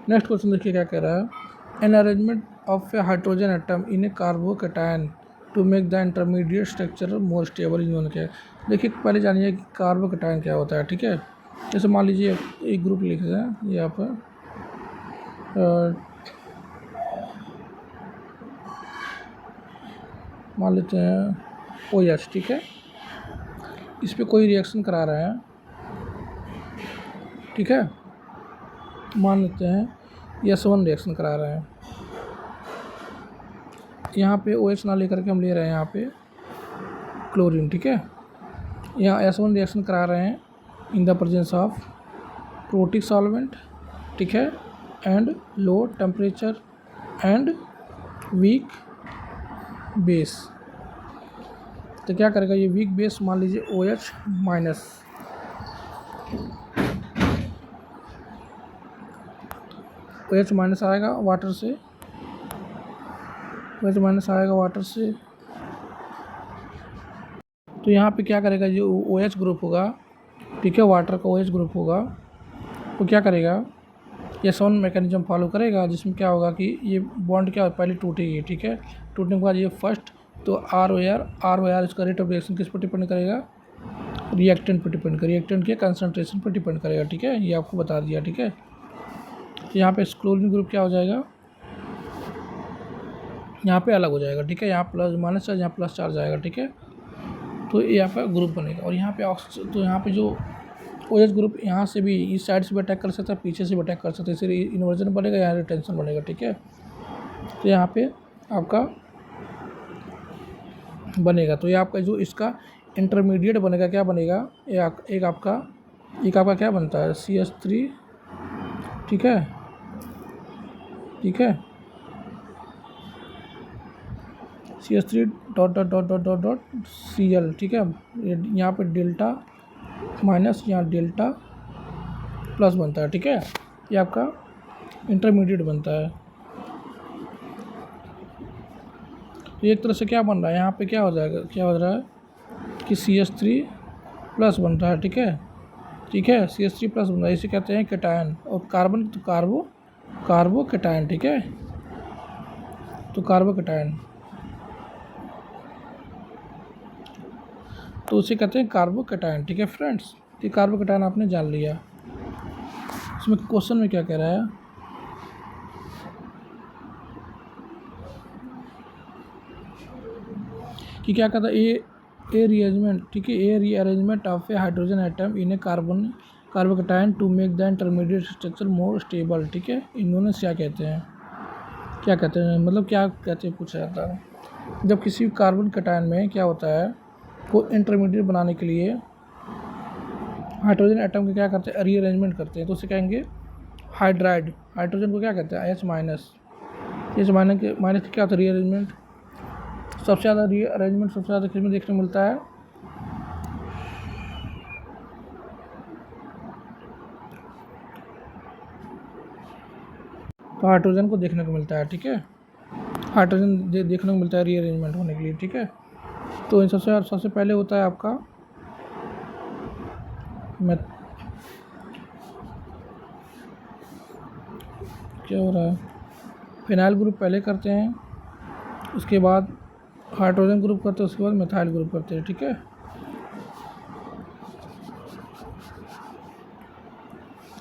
नेक्स्ट क्वेश्चन देखिए क्या कह रहा है, an arrangement of a hydrogen atom in a carbocation to make the intermediate structure more stable in क्या है। देखिए पहले जानिए कि कार्बोकैटायन क्या होता है, ठीक है। जैसे मान लीजिए एक ग्रुप लिख रहे हैं यहाँ पर, मान लेते हैं OH, ठीक है, इस पर कोई रिएक्शन करा रहे हैं, ठीक है, मान लेते हैं S1 रिएक्शन करा रहे हैं, यहाँ पे OH ना लेकर के हम ले रहे हैं यहाँ पे क्लोरीन, ठीक है। यहाँ S1 रिएक्शन करा रहे हैं in the presence of protic solvent, ठीक है, and low temperature and weak base. तो क्या करेगा ये वीक बेस, मान लीजिए OH माइनस, OH माइनस आएगा वाटर से, OH माइनस आएगा वाटर से। तो यहाँ पे क्या करेगा जो OH ग्रुप होगा, ठीक है, वाटर का OH ग्रुप होगा, वो क्या करेगा, ये सोन मैकेनिज्म फॉलो करेगा, जिसमें क्या होगा कि ये बॉन्ड क्या पहले टूटेगी, ठीक है, टूटने के बाद ये फर्स्ट, तो ROR इसका रेट ऑफ रिएक्शन किस पर डिपेंड करेगा, रिएक्टेंट पर डिपेंड करेगा, रिएक्टेंट के कंसंट्रेशन पर डिपेंड करेगा, ठीक है, ये आपको बता दिया, ठीक है। तो यहाँ पे क्लोरीन ग्रुप क्या हो जाएगा, यहाँ पे अलग हो जाएगा, ठीक है, यहाँ प्लस माइनस चार्ज, यहाँ प्लस चार्ज आएगा, ठीक है। तो यहाँ पे ग्रुप बनेगा, और यहाँ पे तो यहाँ पे जो OH ग्रुप यहाँ से भी इस साइड से भी अटैक कर सकता है, पीछे से भी अटैक कर सकता है, इसलिए इन्वर्जन बनेगा, यहाँ रिटेंशन बनेगा, ठीक है। तो यहाँ पे आपका बनेगा, तो ये आपका जो इसका इंटरमीडिएट बनेगा, क्या बनेगा, एक आपका क्या बनता है, CH3, ठीक है, ठीक है, CH3 dot dot dot dot dot dot Cl, ठीक है, यहाँ पे डेल्टा माइनस, यहाँ डेल्टा प्लस बनता है, ठीक है, ये आपका इंटरमीडिएट बनता है। तो एक तरह से क्या बन रहा है, यहाँ पे क्या हो जाएगा, क्या हो रहा है कि CH3 प्लस बन रहा है, ठीक है, ठीक है, CH3 प्लस बन रहा है, इसे कहते हैं कैटायन, और कार्बन तो कार्बो कैटायन, ठीक है, तो कार्बो कैटायन, तो उसे कहते हैं कार्बो कैटायन, ठीक है फ्रेंड्स। तो कार्बो कैटायन आपने जान लिया। इसमें क्वेश्चन में क्या कह रहा है, कि क्या कहता है, ए रीअरेंजमेंट, ठीक है, a rearrangement of a hydrogen atom in a carbocation to make the intermediate structure more stable, ठीक है। इन्होंने क्या कहते हैं, मतलब क्या कहते हैं, पूछा जाता है जब किसी कार्बन कैटायन में क्या होता है, को इंटरमीडिएट बनाने के लिए हाइड्रोजन एटम के क्या करते हैं, रीअरेंजमेंट करते हैं, तो उसे कहेंगे हाइड्राइड। हाइड्रोजन को क्या कहते हैं, H माइनस, माइनस के क्या होता है, रीअरेंजमेंट। सबसे ज़्यादा रीअरेंजमेंट सबसे ज़्यादा किसमें देखने को मिलता है, तो हाइड्रोजन को देखने को मिलता है, ठीक है, हाइड्रोजन देखने को मिलता है रीअरेंजमेंट होने के लिए, ठीक है। तो इन सबसे पहले होता है आपका क्या हो रहा है, फिनाइल ग्रुप पहले करते हैं, उसके बाद हाइड्रोजन ग्रुप करते हैं, उसके बाद मिथाइल ग्रुप करते हैं, ठीक है।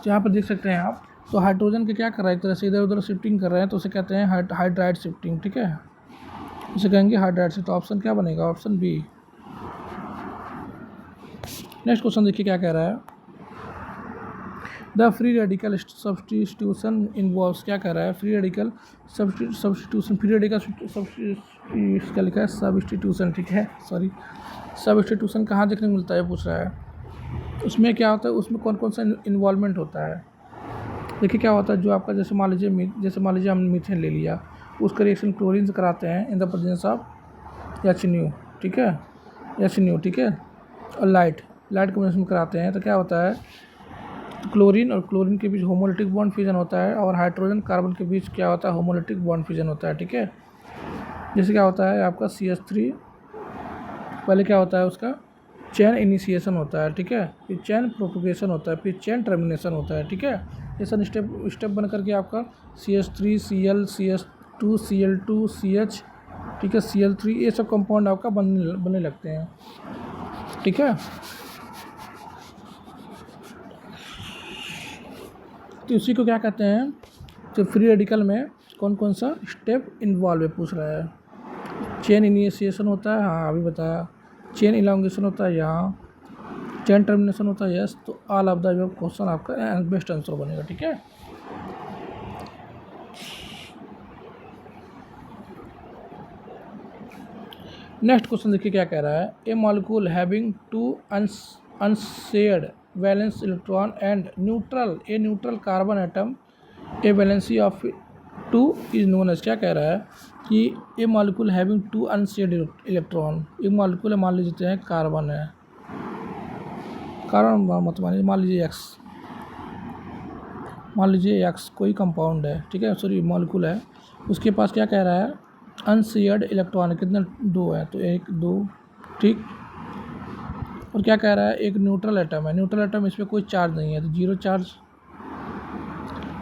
यहाँ पर देख सकते हैं आप, तो हाइड्रोजन के क्या कर रहा है, एक तरह से इधर उधर शिफ्टिंग कर रहे हैं, तो उसे कहते हैं हाइड्राइड शिफ्टिंग, ठीक है, उसे कहेंगे हाइड्राइड शिफ्ट। तो ऑप्शन क्या बनेगा, ऑप्शन बी। नेक्स्ट क्वेश्चन देखिए क्या कह रहा है, the free radical substitution involves, क्या कह रहा है, free radical substitution, free radical क्या लिखा है, सब्स्टिट्यूशन, ठीक है, सॉरी, सब्स्टिट्यूशन कहाँ देखने को मिलता है पूछ रहा है। उसमें क्या होता है, उसमें कौन कौन सा इन्वॉल्वमेंट होता है, देखिए क्या होता है, जो आपका जैसे मान लीजिए हमने मीथेन ले लिया, उसका रिएक्शन क्लोरीन से कराते हैं in the presence of HNO, ठीक है, HNO, ठीक है, और लाइट कॉम्बिनेशन में कराते हैं, तो क्या होता है, क्लोरीन और क्लोरीन के बीच होमोलिटिक बॉन्ड फ्यूजन होता है, और हाइड्रोजन कार्बन के बीच क्या होता है, होमोलिटिक बॉन्ड फ्यूजन होता है, ठीक है। जैसे क्या होता है आपका CH3, पहले क्या होता है उसका चेन इनिशिएशन होता है, ठीक है, फिर चेन प्रोपोगेशन होता है, फिर चेन टर्मिनेशन होता है, ठीक है। ऐसा स्टेप बन करके आपका CH3 Cl CH2 Cl2 CH, ठीक है, Cl3, ये सब कंपाउंड आपका बनने लगते हैं, ठीक है। तो इसी को क्या कहते हैं, तो फ्री रेडिकल में कौन कौन सा स्टेप इन्वॉल्व है पूछ रहा है, चेन इनिशिएशन होता है, हाँ अभी बताया, चेन इलांगेशन होता है यहाँ, चेन टर्मिनेशन होता है, यस। तो all of the above question आपका बेस्ट आंसर बनेगा, ठीक है। नेक्स्ट क्वेश्चन देखिए क्या कह रहा है, a molecule having two unshared valence electron and neutral carbon atom a valency of two is known as, क्या कह रहा है कि a molecule having two unshared electron, एक मॉलिक्यूल है, मान लीजिए हैं कार्बन है, कार्बन मत मानिए, मान लीजिए एक्स, मान लीजिए एक्स कोई कंपाउंड है, ठीक है, सॉरी मॉलिक्यूल है, उसके पास क्या कह रहा है अनशेयर्ड इलेक्ट्रॉन कितने 2 है, तो 1 2, ठीक, और क्या कह रहा है एक न्यूट्रल एटम है, न्यूट्रल एटम इस पर कोई चार्ज नहीं है तो 0 चार्ज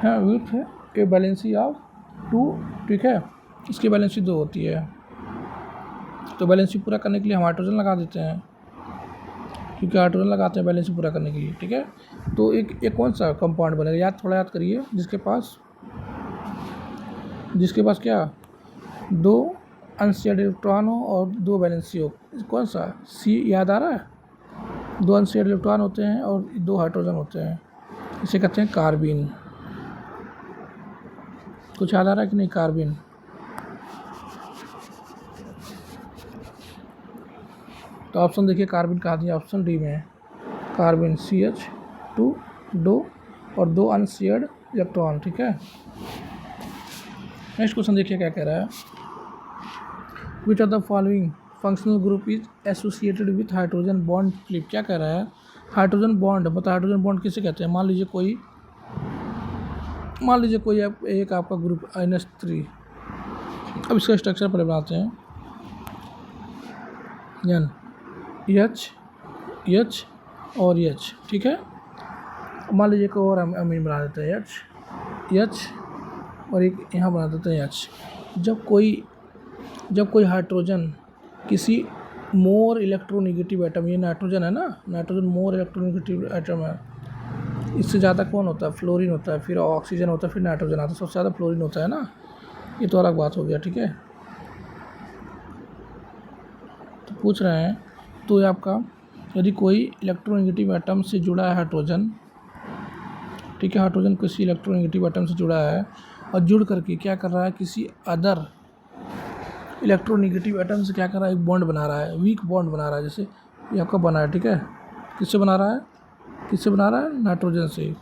है विथ ए बैलेंसी ऑफ 2, ठीक है, इसकी बैलेंसी 2 होती है, तो बैलेंसी पूरा करने के लिए हम हाइड्रोजन लगा देते हैं, क्योंकि हाइड्रोजन लगाते हैं बैलेंसी पूरा करने के लिए, ठीक है। तो एक कौन सा कंपाउंड बनेगा, थोड़ा याद करिए, जिसके पास क्या 2 अनशेयर्ड इलेक्ट्रॉन हो और 2 बैलेंसी हो, कौन सा सी याद आ रहा है, 2 अनशेयर्ड इलेक्ट्रॉन होते हैं और 2 हाइड्रोजन होते हैं, इसे कहते हैं कार्बिन। कुछ याद आ रहा है कि नहीं, कार्बिन। तो ऑप्शन देखिए कार्बिन कहाँ दिया, ऑप्शन डी में है कार्बिन, CH2 2 और 2 अनशेयर्ड इलेक्ट्रॉन, ठीक है। नेक्स्ट क्वेश्चन देखिए क्या कह रहा है, which of the following functional group is associated with hydrogen bond flip, क्या कह रहा है हाइड्रोजन बॉन्ड, बता हाइड्रोजन बॉन्ड किसे कहते हैं, मान लीजिए कोई एक आपका ग्रुप NH3, अब इसका स्ट्रक्चर पहले बनाते हैं, N H और H, ठीक है, मान लीजिए कोई और अमीन बना देते हैं H और एक यहाँ बना देते हैं H। जब कोई हाइड्रोजन किसी मोर इलेक्ट्रोनेगेटिव एटम, ये नाइट्रोजन है ना, नाइट्रोजन मोर इलेक्ट्रोनेगेटिव एटम है, इससे ज़्यादा कौन होता है, फ्लोरीन होता है, फिर ऑक्सीजन होता है, फिर नाइट्रोजन आता है, सबसे ज़्यादा फ्लोरीन होता है ना, ये तो अलग बात हो गया, ठीक है। तो पूछ रहे हैं, तो ये आपका यदि कोई इलेक्ट्रोनेगेटिव एटम से जुड़ा है हाइड्रोजन, ठीक है, हाइड्रोजन किसी इलेक्ट्रोनेगेटिव एटम से जुड़ा है और जुड़ करके क्या कर रहा है किसी अदर इलेक्ट्रोनेगेटिव एटम से क्या कर रहा है, एक बॉन्ड बना रहा है, वीक बॉन्ड बना रहा है, जैसे ये आपका बना है, ठीक है, किससे बना रहा है नाइट्रोजन से,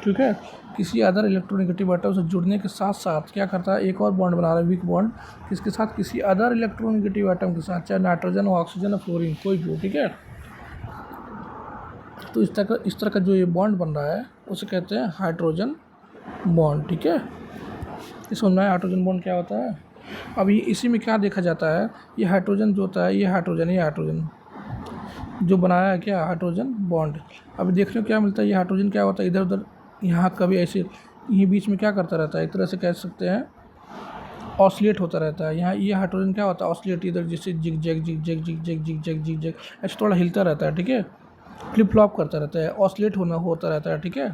ठीक है, किसी अदर इलेक्ट्रोनेगेटिव एटम से जुड़ने के साथ साथ क्या करता है एक और बॉन्ड बना रहा है, वीक बॉन्ड, किसके साथ, किसी अदर इलेक्ट्रोनेगेटिव एटम के साथ, चाहे नाइट्रोजन हो, ऑक्सीजन हो, फ्लोरीन, कोई भी हो, ठीक है। तो इस तरह का जो ये बॉन्ड बन रहा है उसे कहते हैं हाइड्रोजन बॉन्ड, ठीक है। इस समझ में हाइड्रोजन बॉन्ड क्या होता है। अब ये इसी में क्या देखा जाता है, ये हाइड्रोजन जो होता है, ये हाइड्रोजन जो बनाया है क्या, हाइड्रोजन बॉन्ड। अब देखने को क्या मिलता है, ये हाइड्रोजन क्या होता है, इधर उधर यहाँ कभी ऐसे यहीं बीच में क्या करता रहता है, एक तरह से कह सकते हैं ऑसिलेट होता रहता है। यहाँ ये हाइड्रोजन क्या होता है, ऑसिलेट, इधर जैसे जिग जैग ऐसे थोड़ा हिलता रहता है, ठीक है, फ्लिप फ्लॉप करता रहता है, ऑसिलेट होता रहता है, ठीक है।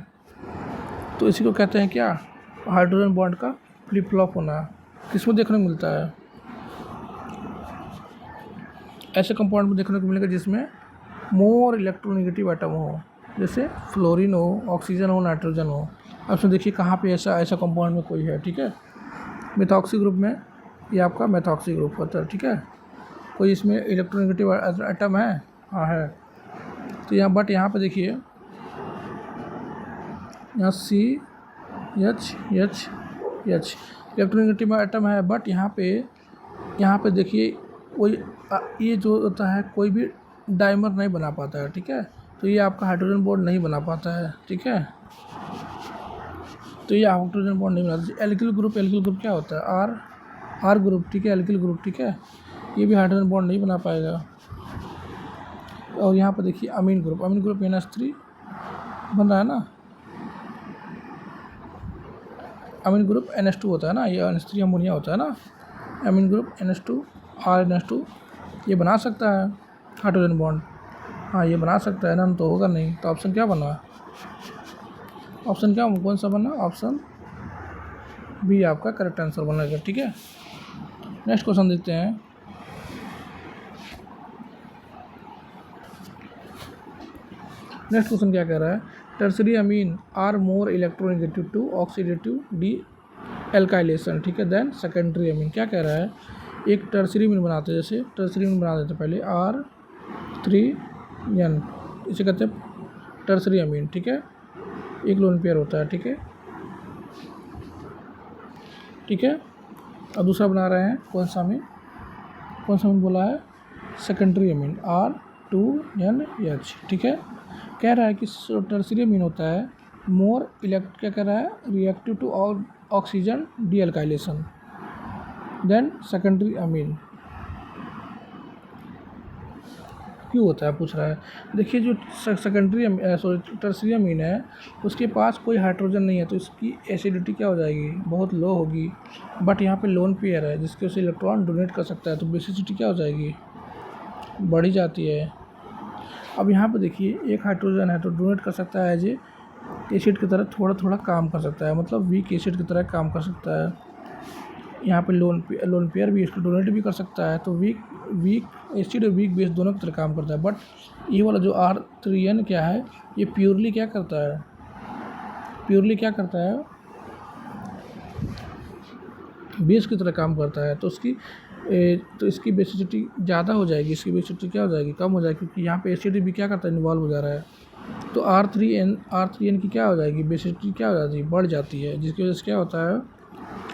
तो इसी को कहते हैं क्या, हाइड्रोजन बॉन्ड का फ्लिप फ्लॉप होना। किसमें देखने को मिलता है, ऐसे कंपाउंड में देखने को मिलेगा जिसमें मोर इलेक्ट्रोनेगेटिव एटम हो, जैसे फ्लोरीन हो, ऑक्सीजन हो, नाइट्रोजन हो। अब इसमें देखिए कहाँ पे ऐसा कंपाउंड में कोई है, ठीक है। मेथॉक्सी ग्रुप में ये आपका मेथॉक्सी ग्रुप होता है, ठीक है। कोई इसमें इलेक्ट्रोनेगेटिव एटम है, हाँ है। तो यहाँ पे देखिए यहाँ CH इलेक्ट्रोनेगेटिव एटम है, बट यहाँ पे देखिए कोई ये जो होता है कोई भी डाइमर नहीं बना पाता है, ठीक है। तो ये आपका हाइड्रोजन बॉन्ड नहीं बना पाता है, ठीक है। तो ये हाइड्रोजन बॉन्ड नहीं बनाता। एल्किल ग्रुप क्या होता है, आर ग्रुप, ठीक है, एल्किल ग्रुप, ठीक है, ये भी हाइड्रोजन बॉन्ड नहीं बना पाएगा। और यहाँ पर देखिए अमीन ग्रुप NH3 बन रहा है ना, अमीन ग्रुप NH2 होता है ना, ये NH3 अमोनिया होता है ना, अमीन ग्रुप NH2 RNH2 ये बना सकता है हाइड्रोजन बॉन्ड, हाँ ये बना सकता है ना, तो होगा नहीं। तो ऑप्शन क्या बना, ऑप्शन क्या कौन सा बना, ऑप्शन बी आपका करेक्ट आंसर बनेगा, ठीक है। नेक्स्ट क्वेश्चन देखते हैं। नेक्स्ट क्वेश्चन क्या कह रहा है, tertiary amine are more electronegative to oxidative dealkylation, ठीक है, देन सेकेंडरी अमीन। क्या कह रहा है, एक टर्सरी अमीन बनाते हैं, जैसे टर्सरी अमीन बना देते पहले R3N, इसे कहते हैं टर्सरी अमीन, ठीक है, एक लोन पेयर होता है, ठीक है। ठीक है। अब दूसरा बना रहे हैं कौन सा अमीन बोला है, सेकेंडरी अमीन R2NH, ठीक है। कह रहा है कि टर्सरी अमीन होता है मोर क्या कह रहा है, reactive to oxygen dealkylation then secondary amine. क्यों होता है पूछ रहा है। देखिए जो टर्सरी अमीन है उसके पास कोई हाइड्रोजन नहीं है, तो इसकी एसिडिटी क्या हो जाएगी, बहुत लो होगी। बट यहाँ पे लोन पेयर है जिसके उसे इलेक्ट्रॉन डोनेट कर सकता है, तो बेसिसिटी क्या हो जाएगी, बढ़ी जाती है। अब यहाँ पे देखिए एक हाइड्रोजन है तो डोनेट कर सकता है, एज ए एसिड की तरह थोड़ा थोड़ा काम कर सकता है, मतलब वीक एसिड की तरह काम कर सकता है। यहाँ पे लोन पेयर भी इसको डोनेट भी कर सकता है, तो वीक एसिड और वीक बेस दोनों की तरह काम करता है। बट ये वाला जो R3N क्या है, ये प्योरली क्या करता है, बेस की तरह काम करता है। तो इसकी बेसिसिटी ज़्यादा हो जाएगी, इसकी बेसिसिटी क्या हो जाएगी, कम हो जाएगी, क्योंकि यहाँ पे एसिड भी क्या करता है, इन्वॉल्व हो जा रहा है। तो R3N की क्या हो जाएगी, बेसिसिटी क्या हो जाती है, बढ़ जाती है, जिसकी वजह से क्या होता है,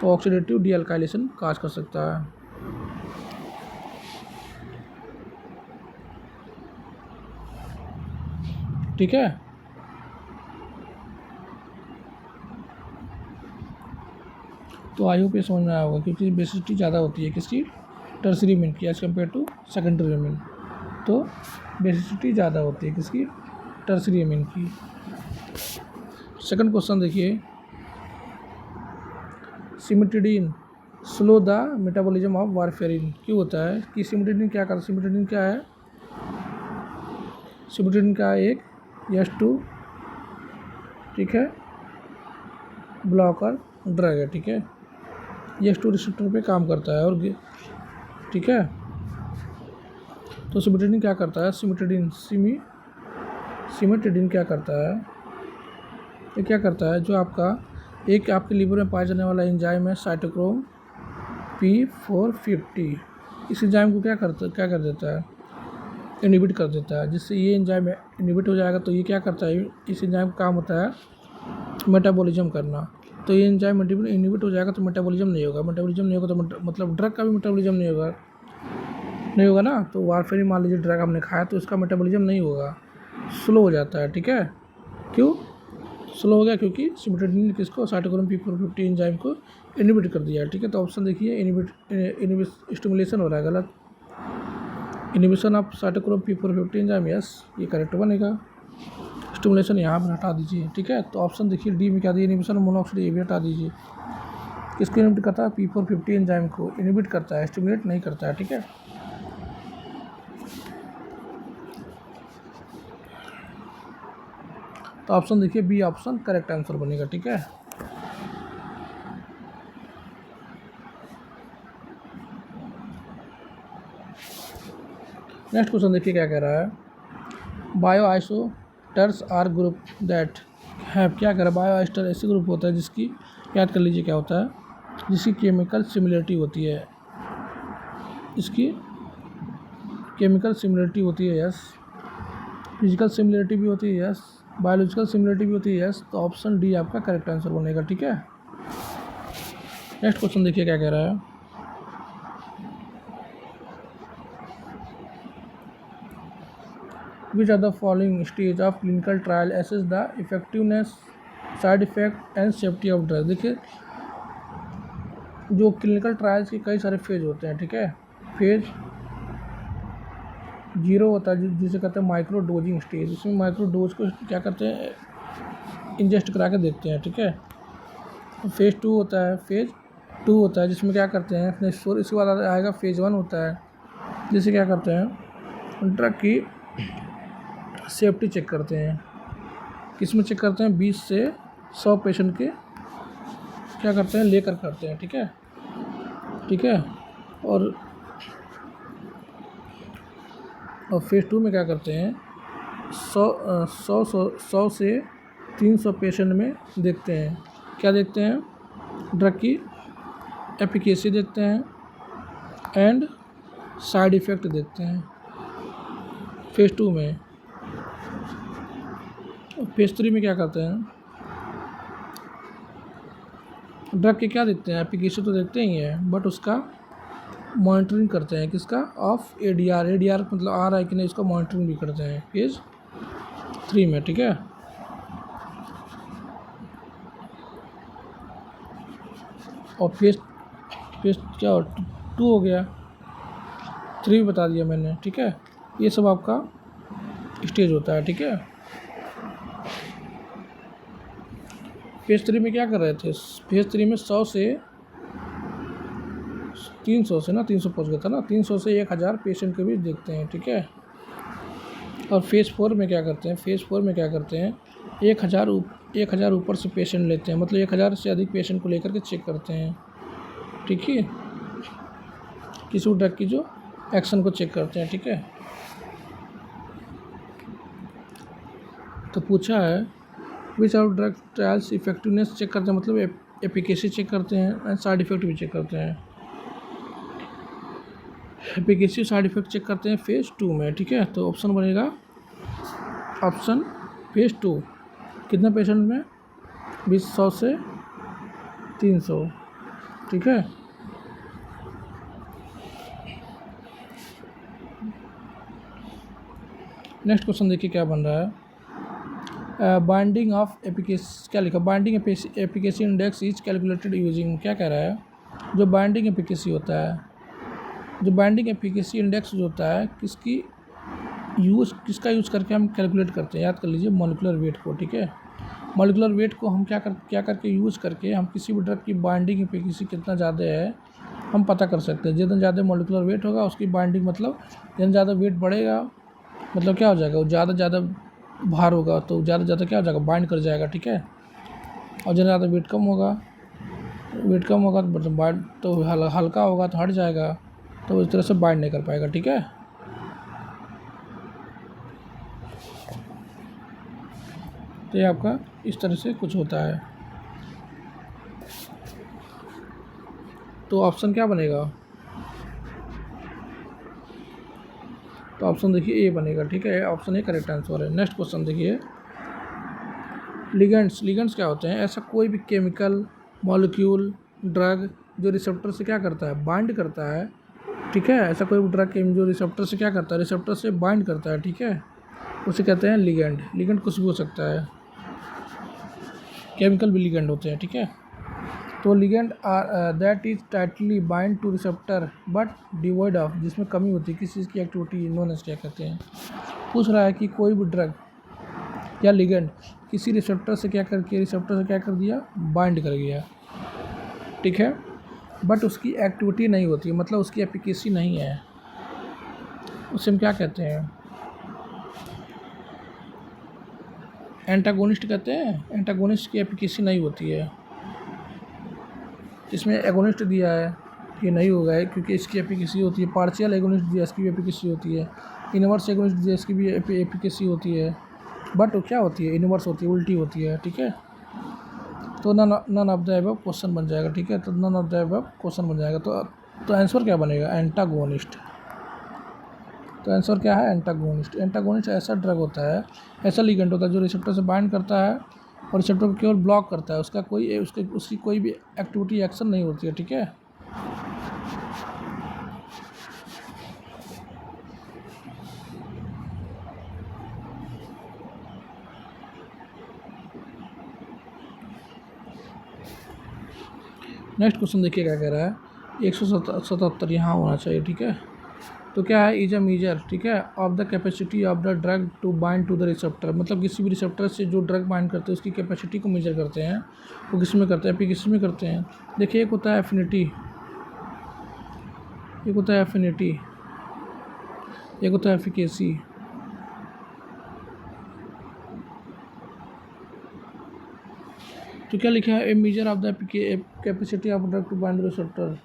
ऑक्सीडेटिव डीअल्काइलेशन काज कर सकता है। ठीक है। तो आई होप ये समझ में आया होगा, क्योंकि बेसिसिटी ज़्यादा होती है किसकी, टर्सरी अमीन की as compare to secondary amine. तो बेसिसिटी ज़्यादा होती है किसकी, टर्सरी अमीन की। सेकंड क्वेश्चन देखिए, cimetidine slow the metabolism of warfarin. क्यों होता है कि सिमिटिडीन क्या करता है, सिमिटिडीन क्या है, सिमिटिडीन का एक H2, ठीक है, ब्लॉकर ड्रग है, ठीक है, H2 रिसेप्टर पे काम करता है और ठीक है। तो सिमिटिडीन क्या करता है, सिमिटिडीन क्या करता है, ये क्या करता है, जो आपके लिवर में पाया जाने वाला एंजाइम है साइटोक्रोम P450, इस एंजाइम को क्या कर देता है, इनहिबिट कर देता है। जिससे ये एंजाइम इनहिबिट हो जाएगा, तो ये क्या करता है, इस एंजाइम का काम होता है मेटाबॉलिज्म करना। तो ये एंजाइम इनहिबिट हो जाएगा तो मेटाबॉलिज्म नहीं होगा, तो मतलब ड्रग का भी मेटाबॉलिज्म नहीं होगा ना। तो वारफेरिन मान लीजिए ड्रग हमने खाया तो इसका मेटाबॉलिज्म नहीं होगा, स्लो हो जाता है, ठीक है। क्यों स्लो हो गया, क्योंकि सिमिटिडीन किसको, साइटोक्रोम P450 एंजाइम को इनहिबिट कर दिया है, ठीक है। तो ऑप्शन देखिए, स्टिमुलेशन हो रहा है, गलत, inhibition of cytochrome P450 enzyme, yes, ये करेक्ट बनेगा। स्टिमुलेशन यहाँ पर हटा दीजिए, ठीक है। तो ऑप्शन देखिए डी में क्या दिया, इनहिबिशन मोनोऑक्साइड, ये भी हटा दीजिए। किसको इनहिबिट करता है, P450 एंजाइम को इनहिबिट करता है, स्टिमुलेट नहीं करता है, ठीक है। तो ऑप्शन देखिए बी ऑप्शन करेक्ट आंसर बनेगा, ठीक है। नेक्स्ट क्वेश्चन देखिए क्या कह रहा है, bioisosteres are group that have, क्या कह रहा है, बायो आइसोटर ऐसे ग्रुप होता है जिसकी, याद कर लीजिए क्या होता है, जिसकी केमिकल सिमिलरिटी होती है, इसकी केमिकल सिमिलरिटी होती है, यस, फिजिकल सिमिलरिटी भी होती है, यस, बायोलॉजिकल सिमिलरिटी भी होती है, यस। तो ऑप्शन डी आपका करेक्ट आंसर बनेगा, ठीक है। नेक्स्ट क्वेश्चन देखिए क्या कह रहा है, which are the following stage of clinical trial assess the effectiveness, side effect and safety of drug। देखिए जो क्लिनिकल ट्रायल्स के कई सारे फेज होते हैं, ठीक है। फेज 0 होता है जिसे कहते हैं माइक्रो डोजिंग स्टेज, इसमें माइक्रो डोज को क्या करते हैं, इंजेस्ट करा के देखते हैं, ठीक है। फेज 2 होता है जिसमें क्या करते हैं अपने स्टोर, इसके बाद आएगा फेज 1 होता है जिसे क्या करते हैं, ड्रग की सेफ्टी चेक करते हैं। किस में चेक करते हैं, 20 से 100 पेशेंट के क्या करते हैं, लेकर करते हैं, ठीक है। और फेज 2 में क्या करते हैं, 100 से 300 पेशेंट में देखते हैं, क्या देखते हैं, ड्रग की एफिकेसी देखते हैं एंड साइड इफ़ेक्ट देखते हैं फेज 2 में। फेज 3 में क्या करते हैं, ड्रग के क्या देखते हैं, एप्लीकेशन तो देखते ही हैं, बट उसका मॉनिटरिंग करते हैं, किसका, ऑफ एडीआर, एडीआर मतलब आ रहा है कि नहीं, उसका मॉनिटरिंग भी करते हैं पेज 3 में, ठीक है। और फेज क्या 2 हो गया, 3 भी बता दिया मैंने, ठीक है। ये सब आपका स्टेज होता है, ठीक है। फेज 3 में क्या कर रहे थे, फेज 3 में 100 से 300 से ना 300 पहुँच गया था ना, 300 से 1000 पेशेंट के बीच देखते हैं, ठीक है। और फेज़ 4 में क्या करते हैं, फेज़ 4 में क्या करते हैं, 1000 ऊपर से पेशेंट लेते हैं, मतलब 1000 से अधिक पेशेंट को लेकर के चेक करते हैं, ठीक है। किसी ड्रग की जो एक्शन को चेक करते हैं, ठीक है। तो पूछा है which out drug trials effectiveness check करते हैं, मतलब एफिकेसी चेक करते हैं एंड साइड इफेक्ट भी चेक करते हैं। एफिकेसी साइड इफेक्ट चेक करते हैं फेज़ 2 में, ठीक है। तो ऑप्शन बनेगा ऑप्शन फेज़ 2, कितना पेशेंट में, 100 से 300, ठीक है। नेक्स्ट क्वेश्चन देखिए क्या बन रहा है, बाइंडिंग ऑफ एफिकेसी, क्या लिखा, binding efficacy index is calculated using, क्या कह रहा है, जो बाइंडिंग एफिकेसी होता है, जो बाइंडिंग एफिकेसी इंडेक्स जो होता है, किसका यूज़ करके हम कैलकुलेट करते हैं, याद कर लीजिए, मॉलिक्यूलर वेट को, ठीक है। मॉलिक्यूलर वेट को हम क्या करके यूज़ करके हम किसी भी ड्रग की बाइंडिंग एफिकेसी कितना ज़्यादा है हम पता कर सकते हैं। जितना ज़्यादा मॉलिक्यूलर वेट होगा उसकी बाइंडिंग, मतलब जितना ज़्यादा वेट बढ़ेगा मतलब क्या हो जाएगा, वो ज़्यादा भार होगा तो ज़्यादा क्या हो जाएगा, बाइंड कर जाएगा, ठीक है। और जितना ज़्यादा वेट कम होगा तो बाइंड तो हल्का होगा तो हट जाएगा, तो इस तरह से बाइंड नहीं कर पाएगा, ठीक है। तो ये आपका इस तरह से कुछ होता है। तो ऑप्शन क्या बनेगा, तो ऑप्शन देखिए ए बनेगा, ठीक है। ऑप्शन ए करेक्ट आंसर है। नेक्स्ट क्वेश्चन देखिए, लिगेंड्स क्या होते हैं, ऐसा कोई भी केमिकल मॉलिक्यूल ड्रग जो रिसेप्टर से क्या करता है, बाइंड करता है, ठीक है। ऐसा कोई ड्रग जो रिसेप्टर से क्या करता है, रिसेप्टर से बाइंड करता है, ठीक है, उसे कहते हैं लिगेंड। लिगेंड कुछ भी हो सकता है, केमिकल भी लिगेंड होते हैं, ठीक है। तो ligand that is tightly bind to receptor but devoid of, जिसमें कमी होती है किसी चीज़ की एक्टिविटी, नोन एज क्या कहते हैं। पूछ रहा है कि कोई भी ड्रग या लिगेंड किसी रिसेप्टर से क्या कर दिया, बाइंड कर गया, ठीक है, बट उसकी एक्टिविटी नहीं होती, मतलब उसकी एफिकेसी नहीं है, उसे हम क्या कहते हैं, एंटागोनिस्ट कहते हैं। एंटागोनिस्ट की एफिकेसी नहीं होती है, इसमें एगोनिस्ट दिया है ये नहीं होगा है क्योंकि इसकी एफिकेसी होती है। पार्शियल एगोनिस्ट दिया इसकी भी एफिकेसी होती है। इनवर्स एगोनिस्ट दिया इसकी भी एफिकेसी होती है, बट क्या होती है, इनवर्स होती है, उल्टी होती है, ठीक है। तो none of the above question बन जाएगा, ठीक है। तो none of the above question बन जाएगा। तो आंसर क्या बनेगा, एंटागोनिस्ट। तो आंसर क्या है, एंटागोनिस्ट। एंटागोनिस्ट ऐसा ड्रग होता है, ऐसा लिगेंड होता है जो रिसेप्टर से बाइंड करता है और रिसेप्टर को केवल ब्लॉक करता है, उसकी कोई भी एक्टिविटी एक्शन नहीं होती है, ठीक है। नेक्स्ट क्वेश्चन देखिए क्या कह रहा है, 177 यहाँ होना चाहिए, ठीक है। तो क्या है, इज अ मीजर, ठीक है, of the capacity of the drug to bind to the receptor, मतलब किसी भी रिसेप्टर से जो ड्रग बाइंड करते हैं उसकी कैपेसिटी को मेजर करते हैं। वो किस में करते हैं, किस में करते हैं। देखिए एक होता है एफिनिटी, एक होता है एफिनिटी, एक होता है एफिकेसी। तो क्या लिखा है, a measure of the capacity of drug to bind receptor.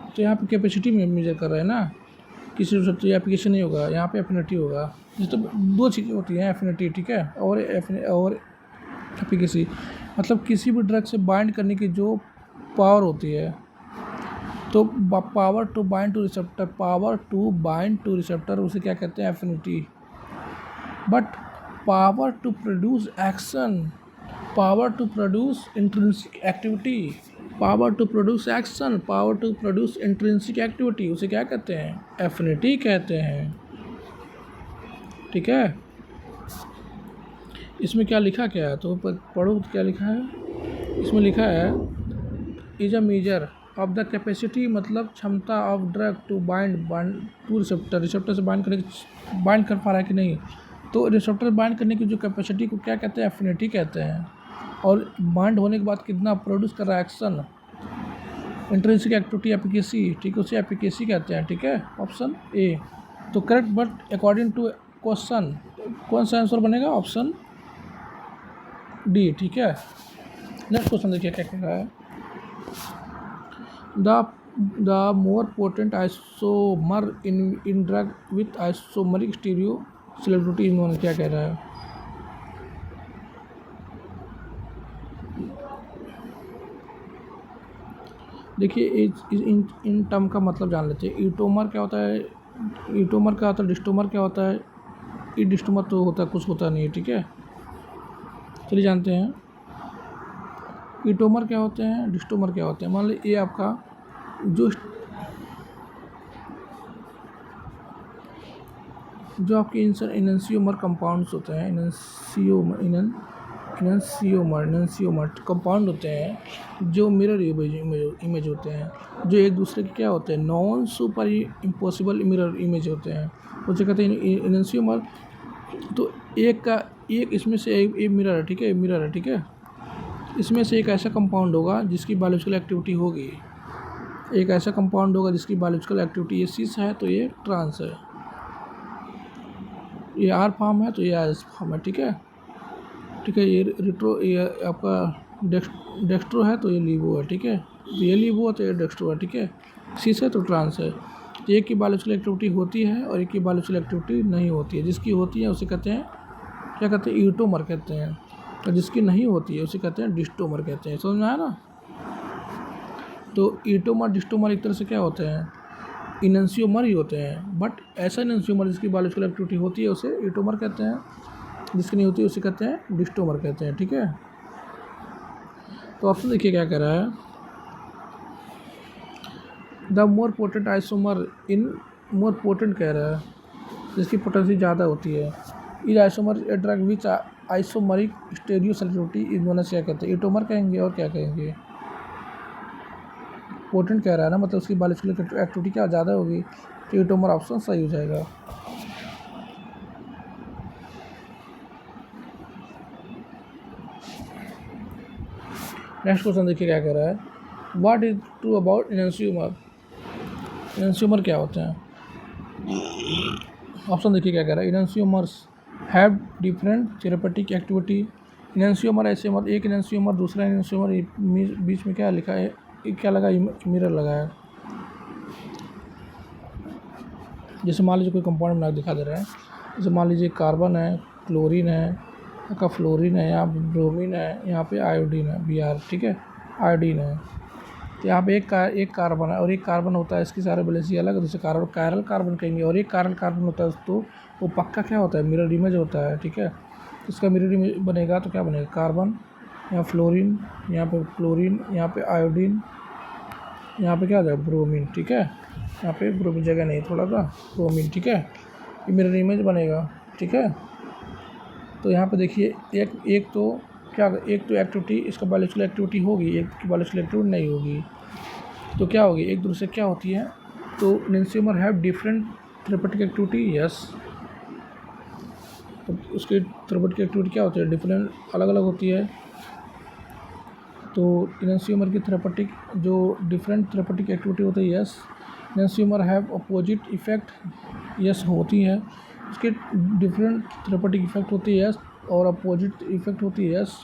तो यहाँ पे कैपेसिटी में मेजर कर रहे हैं ना, किसी रिसेप्टर एप्लीकेशन नहीं होगा, यहाँ पे एफिनिटी होगा। तो दो चीज़ें होती हैं, एफिनिटी, ठीक है, और एफिकेसी, मतलब किसी भी ड्रग से बाइंड करने की जो पावर होती है। तो power to bind to receptor उसे क्या कहते हैं, affinity. But power to produce action, power to produce intrinsic activity, power to produce action, power to produce intrinsic activity, उसे क्या कहते हैं? एफिनिटी कहते हैं। ठीक है, इसमें क्या लिखा क्या है तो पढ़ो क्या लिखा है। इसमें लिखा है is a measure of the capacity, मतलब क्षमता of drug to bind to receptor, receptor से बाइंड कर पा रहा है कि नहीं। तो रिसेप्टर बाइंड करने की जो कैपेसिटी को क्या कहते हैं? एफिनिटी कहते हैं। और बाइंड होने के बाद कितना प्रोड्यूस कर रहा है? एक्शन, इंट्रिंसिक एक्टिविटी, एफिकेसी, ठीक है, उसे एफिकेसी कहते हैं। ठीक है, ऑप्शन ए तो correct. But according to question कौन सा आंसर बनेगा? Option D. ठीक है, नेक्स्ट क्वेश्चन देखिए क्या कह रहा है। The more potent isomer in drug with isomeric stereoselectivity इन्होंने क्या कह रहा है? देखिए इन टर्म का मतलब जान लेते हैं। ईटोमर क्या होता है? ईटोमर क्या होता है? डिस्टोमर क्या होता है? ई डिस्टोमर तो होता है, कुछ होता नहीं है। ठीक है, चलिए जानते हैं ईटोमर क्या होते हैं, डिस्टोमर क्या होते हैं। मान लीजिए ये आपका जो आपके इनन्सियोमर कंपाउंड्स होते हैं, इनन्सियोमर कंपाउंड होते हैं जो मिरर इमेज होते हैं, जो एक दूसरे के क्या होते हैं? Non super impossible mirror image होते हैं, उसे कहते हैं इनन्सियोमर। तो एक इसमें से एक मिरर है। ठीक है, मिरर है। ठीक है, इसमें से एक ऐसा कंपाउंड होगा जिसकी बायोलॉजिकल एक्टिविटी होगी, एक ऐसा कंपाउंड होगा जिसकी बायोलॉजिकल एक्टिविटी, ये सिस है तो ये ट्रांस है, ये आर फॉर्म है तो ये एस फॉर्म है। ठीक है, ठीक है, ये आपका डेक्स्ट्रो है तो ये लीवो है। ठीक है, तो ये लीवो है तो ये डेक्स्ट्रो है। ठीक है, सिस है तो ट्रांस है। तो एक की बायोलॉजिकल एक्टिविटी होती है और एक की बायोलॉजिकल एक्टिविटी नहीं होती है। जिसकी होती है उसे कहते हैं क्या कहते हैं? ईटोमर कहते हैं। और जिसकी नहीं होती है उसे कहते हैं डिस्टोमर कहते हैं। समझ में आया ना? तो ईटोमर डिस्टोमर एक तरह से क्या होते हैं? इनन्सियोमर ही होते हैं। बट ऐसा इनन्सियोमर जिसकी बायोलॉजिकल एक्टिविटी होती है उसे ईटोमर कहते हैं, जिसकी नहीं होती है उसे कहते हैं डिस्टोमर कहते हैं। ठीक है, तो ऑप्शन देखिए क्या कह रहा है। The more potent isomer in, more potent कह रहा है जिसकी पोटेंसी ज़्यादा होती है। Is isomer a drug which isomeric stereoselectivity इस दोनों से क्या कहते हैं? ईटोमर कहेंगे और क्या कहेंगे? पोटेंट कह रहा है ना, मतलब उसकी बायोलॉजिकल एक्टिविटी क्या ज़्यादा होगी, तो ईटोमर ऑप्शन सही हो जाएगा। नेक्स्ट क्वेश्चन देखिए क्या कह रहा है। What is true about enantiomer? Enantiomer क्या होते हैं? ऑप्शन देखिए क्या कह रहा है। Enantiomers have different therapeutic activity. Enantiomer ऐसे मतलब एक इनन्सियोमर दूसरा इनन्सियोमर बीच में क्या लिखा है? क्या लगा? मिरर लगा है। जैसे मान लीजिए कोई कंपाउंड बना दिखा दे रहा है, जैसे मान लीजिए कार्बन है, क्लोरीन है, का फ्लोरीन है, यहाँ पे ब्रोमीन है, यहाँ पे आयोडीन है, Br। ठीक है, आयोडीन है। तो यहाँ पे एक कार्बन है और एक कार्बन होता है, इसकी सारे वैलेंसी अलग है, जैसे कायरल कार्बन कहेंगे। और एक कायरल कार्बन होता है तो वो पक्का क्या होता है? मिरर इमेज होता है। ठीक है, इसका मिरर इमेज बनेगा तो क्या बनेगा? कार्बन, यहाँ फ्लोरीन, यहाँ पे क्लोरीन, यहाँ पे आयोडीन, यहाँ पे क्या हो जाएगा? ब्रोमीन। ठीक है, यहाँ पे ब्रोमीन जगह नहीं, थोड़ा सा ब्रोमीन। ठीक है, ये मिरर इमेज बनेगा। ठीक है, तो यहाँ पे देखिए एक तो एक्टिविटी, इसका बायोलॉजिकल एक्टिविटी होगी, एक की बायोलॉजिकल एक्टिविटी नहीं होगी, तो क्या होगी? एक दूसरे क्या होती है? तो enantiomer have different therapeutic activity. Yes, तो उसकी थेरेपेटिक एक्टिविटी क्या होती है? डिफरेंट, अलग अलग होती है। तो इनन्सियोमर की थेरेपेटिक जो डिफरेंट थेरेपेटिक एक्टिविटी होती है। Yes, enantiomer have opposite effect. Yes, होती है, उसके डिफरेंट थेरेपेटिक इफेक्ट होती है और अपोजिट इफेक्ट होती है। Yes,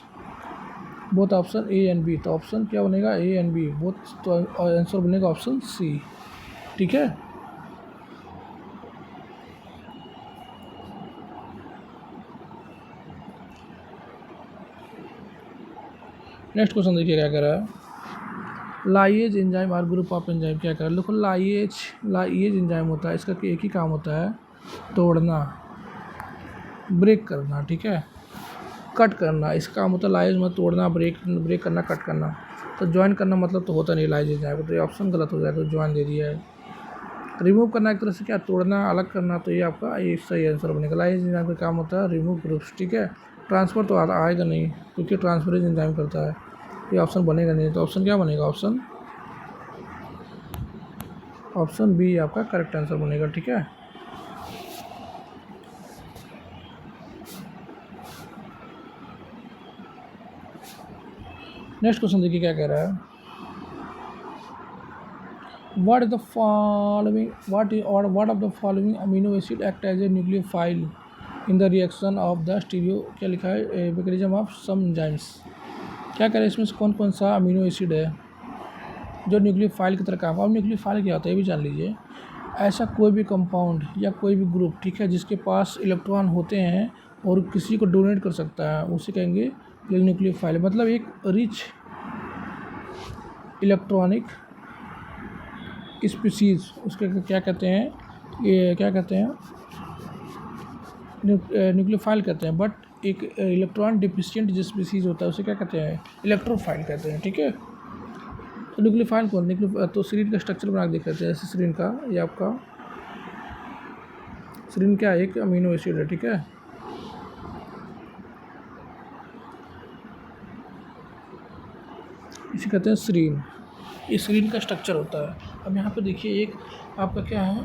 both option A and B. तो ऑप्शन क्या बनेगा? ए एंड बी बोथ, तो आंसर बनेगा ऑप्शन सी। ठीक है, नेक्स्ट क्वेश्चन देखिए क्या कह रहा है। Ligase enzyme are group of enzyme क्या कह रहा है? देखो लाइएज एंजाइम होता है, इसका एक ही काम होता है, तोड़ना, ब्रेक करना। ठीक है, कट करना, इसका काम होता है लाइज में तोड़ना, ब्रेक करना, कट करना। तो ज्वाइन करना मतलब तो होता नहीं लाइज एंजाइम, तो ये ऑप्शन गलत हो जाएगा, तो ज्वाइन दे दिया है। रिमूव करना एक तरह से क्या, तोड़ना, अलग करना, तो ये आपका ये सही आंसर बनेगा। लाइज एंजाइम का काम होता है रिमूव ग्रुप्स, ठीक है। ट्रांसफ़र तो आएगा नहीं क्योंकि ट्रांसफरेज एंजाइम करता है, ये ऑप्शन बनेगा नहीं। तो ऑप्शन क्या बनेगा, ऑप्शन बी आपका करेक्ट आंसर बनेगा, ठीक है। नेक्स्ट क्वेश्चन देखिए क्या कह रहा है। what of the following amino acid act as a nucleophile in the reaction of the stereo, क्या लिखा है, mechanism of some enzymes। क्या कह रहे हैं इसमें से कौन कौन सा अमीनो एसिड है जो न्यूक्लियोफाइल की तरह काम। अब न्यूक्लियोफाइल क्या होता है ये भी जान लीजिए। ऐसा कोई भी कंपाउंड या कोई भी ग्रुप, ठीक है, जिसके पास इलेक्ट्रॉन होते हैं और किसी को डोनेट कर सकता है, उसे कहेंगे न्यूक्लियोफाइल। मतलब एक रिच इलेक्ट्रॉनिक स्पीसीज़, उसके क्या कहते हैं, ये क्या कहते हैं, न्यूक्लियोफाइल कहते हैं। बट एक इलेक्ट्रॉन डिफिशिएंट जो स्पीसीज़ होता है उसे क्या कहते हैं, इलेक्ट्रोफाइल कहते हैं, ठीक है। तो न्यूक्लियोफाइल कौन, तो सीरीन का स्ट्रक्चर बना के देख लेते हैं। जैसे सीरीन का, ये आपका सीरीन क्या है, एक अमीनो एसिड है, ठीक है। इसे कहते हैं सीरीन, ये सीरीन का स्ट्रक्चर होता है। अब यहाँ पे देखिए एक आपका क्या है,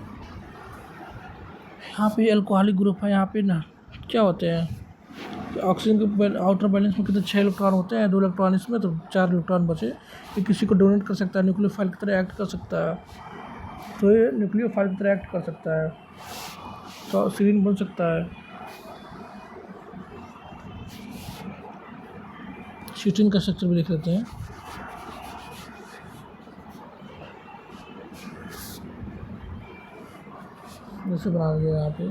यहाँ पे अल्कोहलिक ग्रुप है, यहाँ पे ना क्या होते हैं, ऑक्सीजन के आउटर बैलेंस में कितने 6 इलेक्ट्रॉन होते हैं, 2 इलेक्ट्रॉन इसमें, तो 4 इलेक्ट्रॉन बचे। ये किसी को डोनेट कर सकता है, न्यूक्लियोफाइल की तरह एक्ट कर सकता है, तो ये न्यूक्लियोफाइल की तरह एक्ट कर सकता है, तो सीरीन बन सकता है। सिस्टीन का स्ट्रक्चर भी देख लेते हैं। जैसे बना दिया यहाँ पे,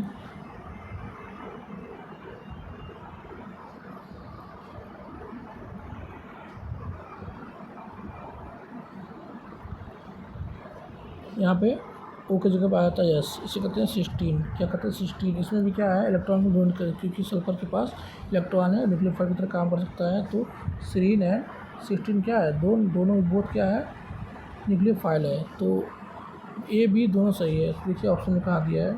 यहाँ पे ओ की जगह पे आया था यस, इसे कहते हैं सिस्टीन। क्या कहते हैं, सिस्टीन। इसमें भी क्या है, इलेक्ट्रॉन को डोनेट कर, क्योंकि सल्फर के पास इलेक्ट्रॉन है, न्यूक्लियोफाइल की तरह काम कर सकता है, तो सीरीन है। सिस्टीन क्या है, दोनों बोथ क्या है, न्यूक्लियोफाइल है। तो ए बी दोनों सही है। देखिए ऑप्शन में कहाँ दिया है,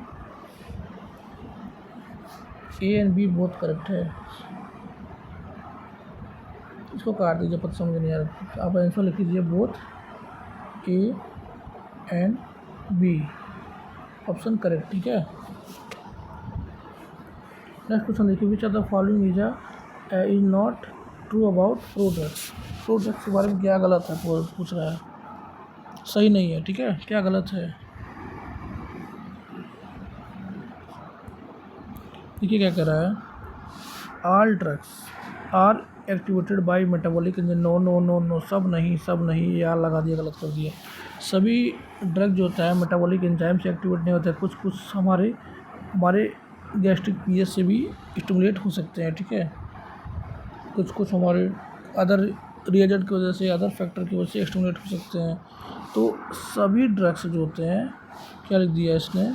A and B both correct है। इसको काट दीजिए, पता समझ नहीं आ रहा, आप आंसर लिख लीजिए both A and B, option correct, ठीक है। नेक्स्ट क्वेश्चन देखिए, which are the following is not true about products. Products के बारे में क्या गलत है पूछ रहा है, सही नहीं है, ठीक है। क्या गलत है, देखिए क्या कह रहा है, all drugs are activated by metabolic enzyme. No no no no, सब नहीं, यार लगा दिया, गलत कर दिया। सभी ड्रग जो होता है मेटाबॉलिक एंजाइम से एक्टिवेट नहीं होता है, कुछ हमारे गैस्ट्रिक पीएच से भी स्टिमुलेट हो सकते हैं, ठीक है। कुछ हमारे अदर रिएजेंट की वजह से, अदर फैक्टर की वजह से स्टिमुलेट हो सकते हैं। तो सभी ड्रग्स जो होते हैं, क्या लिख दिया इसने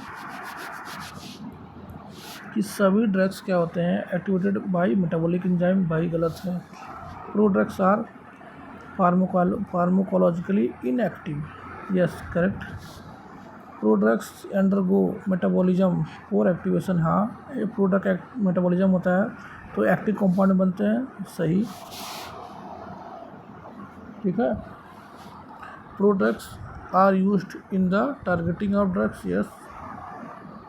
कि सभी ड्रग्स क्या होते हैं, एक्टिवेटेड बाय मेटाबॉलिक एंजाइम, भाई गलत है। Products are pharmacologically inactive, yes correct. Products undergo metabolism for activation, हाँ ये प्रोडक्ट मेटाबॉलिज्म होता है तो एक्टिव कंपाउंड बनते हैं, सही, ठीक है। Products are used in the targeting of drugs, yes.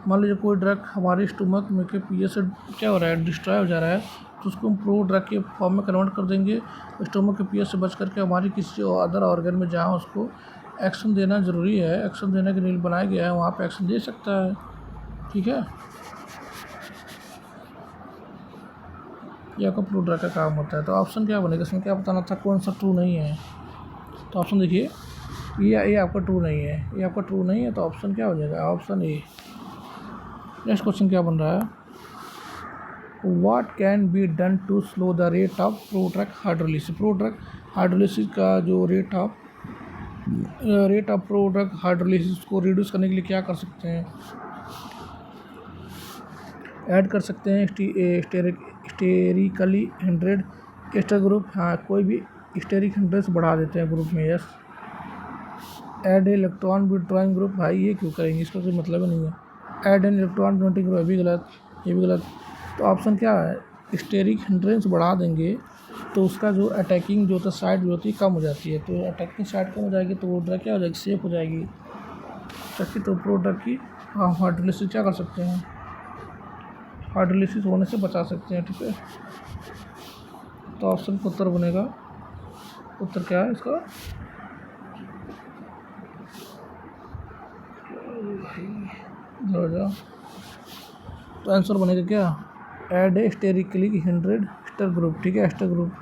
मान लीजिए कोई ड्रग हमारे स्टोमक में के पीएच से क्या हो रहा है, डिस्ट्रॉय हो जा रहा है, तो उसको हम प्रो ड्रग के फॉर्म में कन्वर्ट कर देंगे। स्टोमक के पीएच से बच करके हमारी किसी अदर ऑर्गन में जहाँ उसको एक्शन देना ज़रूरी है, एक्शन देने के लिए बनाया गया है, वहाँ पे एक्शन दे सकता है, ठीक है। यह आपका प्रो ड्रग का काम होता है। तो ऑप्शन क्या बनेगा, इसमें क्या बताना था, कौन सा ट्रू नहीं है। तो ऑप्शन देखिए, ये आपका ट्रू नहीं है, ये आपका ट्रू नहीं है, तो ऑप्शन क्या हो जाएगा, ऑप्शन ए। नेक्स्ट क्वेश्चन क्या बन रहा है, what can be done to slow the rate of prodrug hydrolysis. Prodrug hydrolysis का जो रेट ऑफ प्रोड्रग हाइड्रोलिसिस को रिड्यूस करने के लिए क्या कर सकते हैं। ऐड कर सकते हैं स्टेरिकली 100 एस्टर ग्रुप, हाँ कोई भी स्टेरिक 100 से बढ़ा देते हैं ग्रुप में, yes. Add electron withdrawing group, भाई ये क्यों करेंगे, इसका कोई मतलब ही नहीं है। Add an electron donating group, ये भी गलत, ये भी गलत। तो ऑप्शन क्या है, स्टेरिक 100 से बढ़ा देंगे तो उसका जो अटैकिंग जो होता है साइड जो होती है कम हो जाती है, तो अटैकिंग साइड कम हो जाएगी तो वो ड्रग क्या हो जाएगी, सेफ हो जाएगी। ताकि तो प्रोडक्ट की हाइड्रोलिसिस क्या कर सकते हैं, हाइड्रोलिसिस होने से बचा सकते हैं, ठीक है। तो ऑप्शन का उत्तर बनेगा, उत्तर क्या है इसका, तो आंसर बनेगा क्या, ऐड स्टेरिकली 100 एस्टर ग्रुप, ठीक है। एस्टर ग्रुप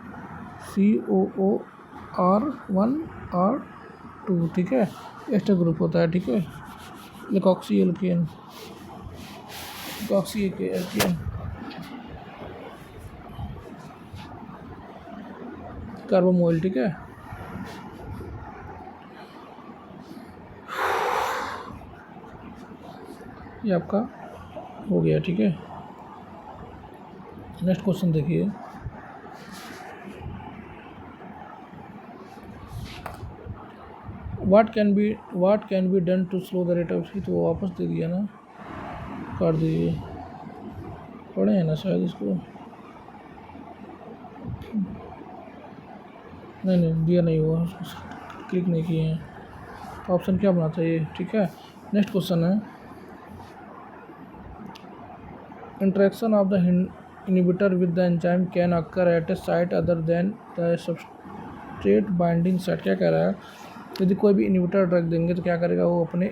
COOR1R2, ठीक है, एस्टर ग्रुप होता है, ठीक है। लिकॉक्सी एल्केन, लिकॉक्सी एल्केन, कार्बोमोइल, ठीक है। ये आपका हो गया, ठीक है। नेक्स्ट क्वेश्चन देखिए, what can be done to slow the rate of, तो वापस दे दिया ना, काट दीजिए, पढ़े हैं ना शायद इसको, नहीं दिया नहीं हुआ, क्लिक नहीं किए हैं, तो ऑप्शन क्या बनना चाहिए, ठीक है। नेक्स्ट क्वेश्चन है, interaction of the inhibitor with the enzyme can occur at A site other than the substrate binding site, क्या कह रहा है, यदि कोई भी इनहिबिटर ड्रग देंगे तो क्या करेगा, वो अपने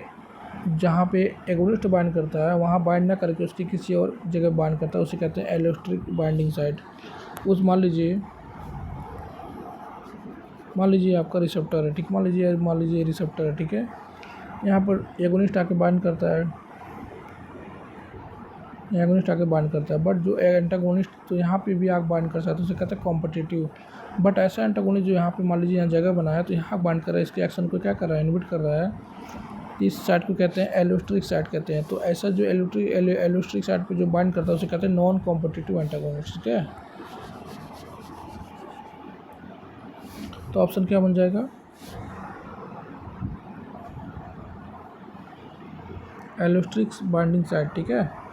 जहाँ पे एगोनिस्ट बाइंड करता है वहाँ बाइंड ना करके उसकी किसी और जगह बाइंड करता है, उसे कहते हैं एलोस्ट्रिक बाइंडिंग साइट। उस मान लीजिए आपका रिसेप्टर है, ठीक, मान लीजिए रिसेप्टर है, ठीक है। यहाँ पर एगोनिस्ट आके बाइंड करता है, एगोनिस्ट आके बाइंड करता है, बट जो एंटागोनिस्ट तो यहाँ पे भी आके बाइंड कर सकता है, तो उसे कहते हैं कॉम्पिटिटिव। बट ऐसा एंटागोनिस्ट जो यहाँ पे मान लीजिए यहाँ जगह बनाया तो यहाँ बाइंड कर रहा है, इसके एक्शन को क्या कर रहा है, इनहिबिट कर रहा है, इस साइड को कहते हैं एलोस्ट्रिक साइड कहते हैं। तो ऐसा जो एलोस्ट्रिक साइड पे जो बाइंड करता है उसे कहते हैं नॉन कॉम्पिटिटिव एंटागोनिस्ट, ठीक है। तो ऑप्शन क्या बन जाएगा, एलोस्ट्रिक बाइंडिंग साइड, ठीक है।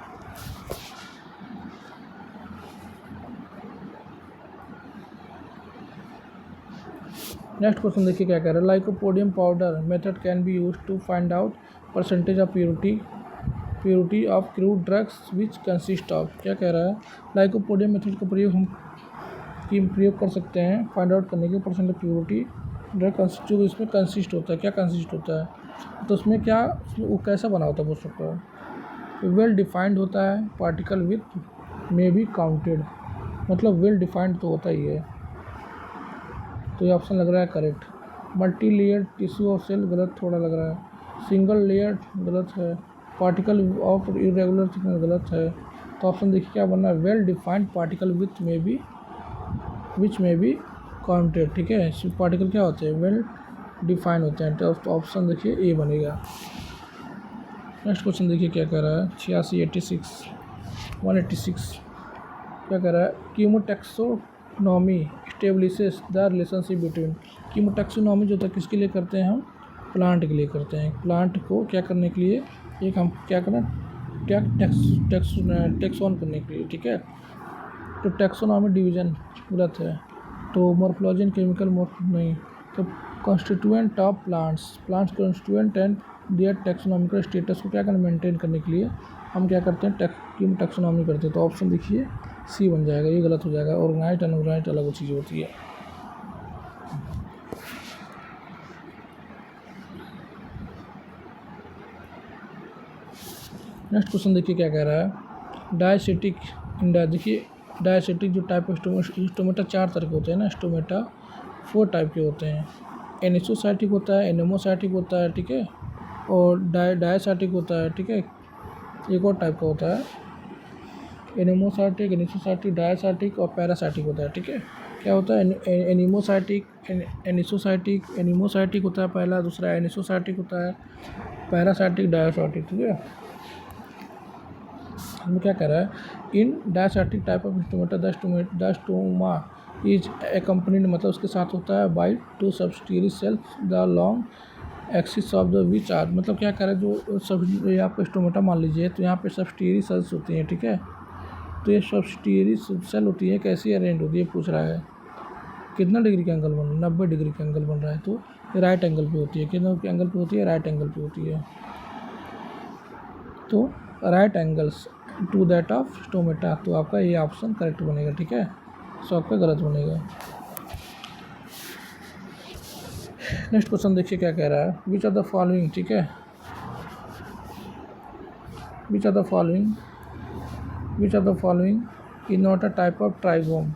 नेक्स्ट क्वेश्चन देखिए क्या कह रहा है, lycopodium powder method can be use to find out percentage of purity of crude drugs which consist of, क्या कह रहा है, लाइकोपोडियम मेथड का प्रयोग कर सकते हैं फाइंड आउट करने के परसेंट ऑफ प्योरिटी ड्रग जो इसमें कंसिस्ट होता है, क्या कंसिस्ट होता है, तो उसमें क्या वो कैसा बना होता है पूछ सकता है, वेल डिफाइंड होता है, particle with may be counted, मतलब वेल डिफाइंड तो होता ही है, तो ये ऑप्शन लग रहा है करेक्ट। मल्टी लेयर टिश्यू और सेल गलत थोड़ा लग रहा है, सिंगल लेयर गलत है, पार्टिकल ऑफ इरेगुलर थिकनेस गलत है, तो ऑप्शन देखिए क्या बनना है, well defined particle which may be counted, ठीक है। पार्टिकल क्या होते हैं, वेल डिफाइन होते हैं, तो ऑप्शन देखिए ए बनेगा। नेक्स्ट क्वेश्चन देखिए क्या कह रहा है, 186 क्या कह रहा है, chemotaxonomy establishes the relationship between, chemotaxonomy जो था किसके लिए करते हैं हम, प्लांट के लिए करते हैं, प्लांट को क्या करने के लिए, एक हम क्या करें टैक्सॉन करने के लिए, ठीक है। तो टैक्सोनॉमी डिवीजन गलत है, तो मॉर्फोलॉजी एंड केमिकल नहीं, तो constituent of plants constituent and their taxonomical status को क्या करना, मेंटेन करने के लिए हम क्या करते हैं, टैक्सोनॉमी करते हैं, तो ऑप्शन देखिए सी बन जाएगा, ये गलत हो जाएगा, ऑर्गेनाइज्ड अनऑर्गेनाइज्ड अलग चीज़ होती है। नेक्स्ट क्वेश्चन देखिए क्या कह रहा है, डायसेटिक इंडा, देखिए डायसेटिक जो टाइप ऑफ स्टोमेटा 4 तरह के होते हैं ना, स्टोमेटा 4 टाइप के होते हैं, एनिसोसाइटिक होता है, एनेमोसाइटिक होता है, ठीक है, और डायसाइटिक होता है, ठीक है, एक और टाइप का होता है एनेमोसाइटिक, एनिसोसाइटिक, डायसाइटिक और पैरासाइटिक होता है, ठीक है। क्या होता है, एनीमोसाइटिक, एनीमोसाइटिक होता है पहला, दूसरा एनिसोसाइटिक होता है, पैरासाइटिक, डायसाइटिक, ठीक है। इसमें क्या कह रहा है, in diastatic type of instrument the stoma is accompanied, मतलब उसके साथ होता है by two subsidiary cells the long axis of the which are, मतलब क्या कह रहा है, जो सब ये आपका स्टोमेटा मान लीजिए, तो यहाँ पे सब्सिडियरी सेल्स होती हैं, ठीक है। तो ये सब्सिडियरी सेल होती है, कैसी अरेंज होती है, पूछ रहा है कितना डिग्री का एंगल बन रहा है, 90 डिग्री का एंगल बन रहा है, तो ये राइट एंगल पे होती है, कितना एंगल पे होती है, राइट एंगल पे होती है। तो right angles to that of stomata, तो आपका ये ऑप्शन करेक्ट बनेगा, ठीक है। सो आपका गलत बनेगा। नेक्स्ट क्वेश्चन देखिए क्या कह रहा है, विच आर द फॉलोइंग, ठीक है, which are the following is not a type of trichome.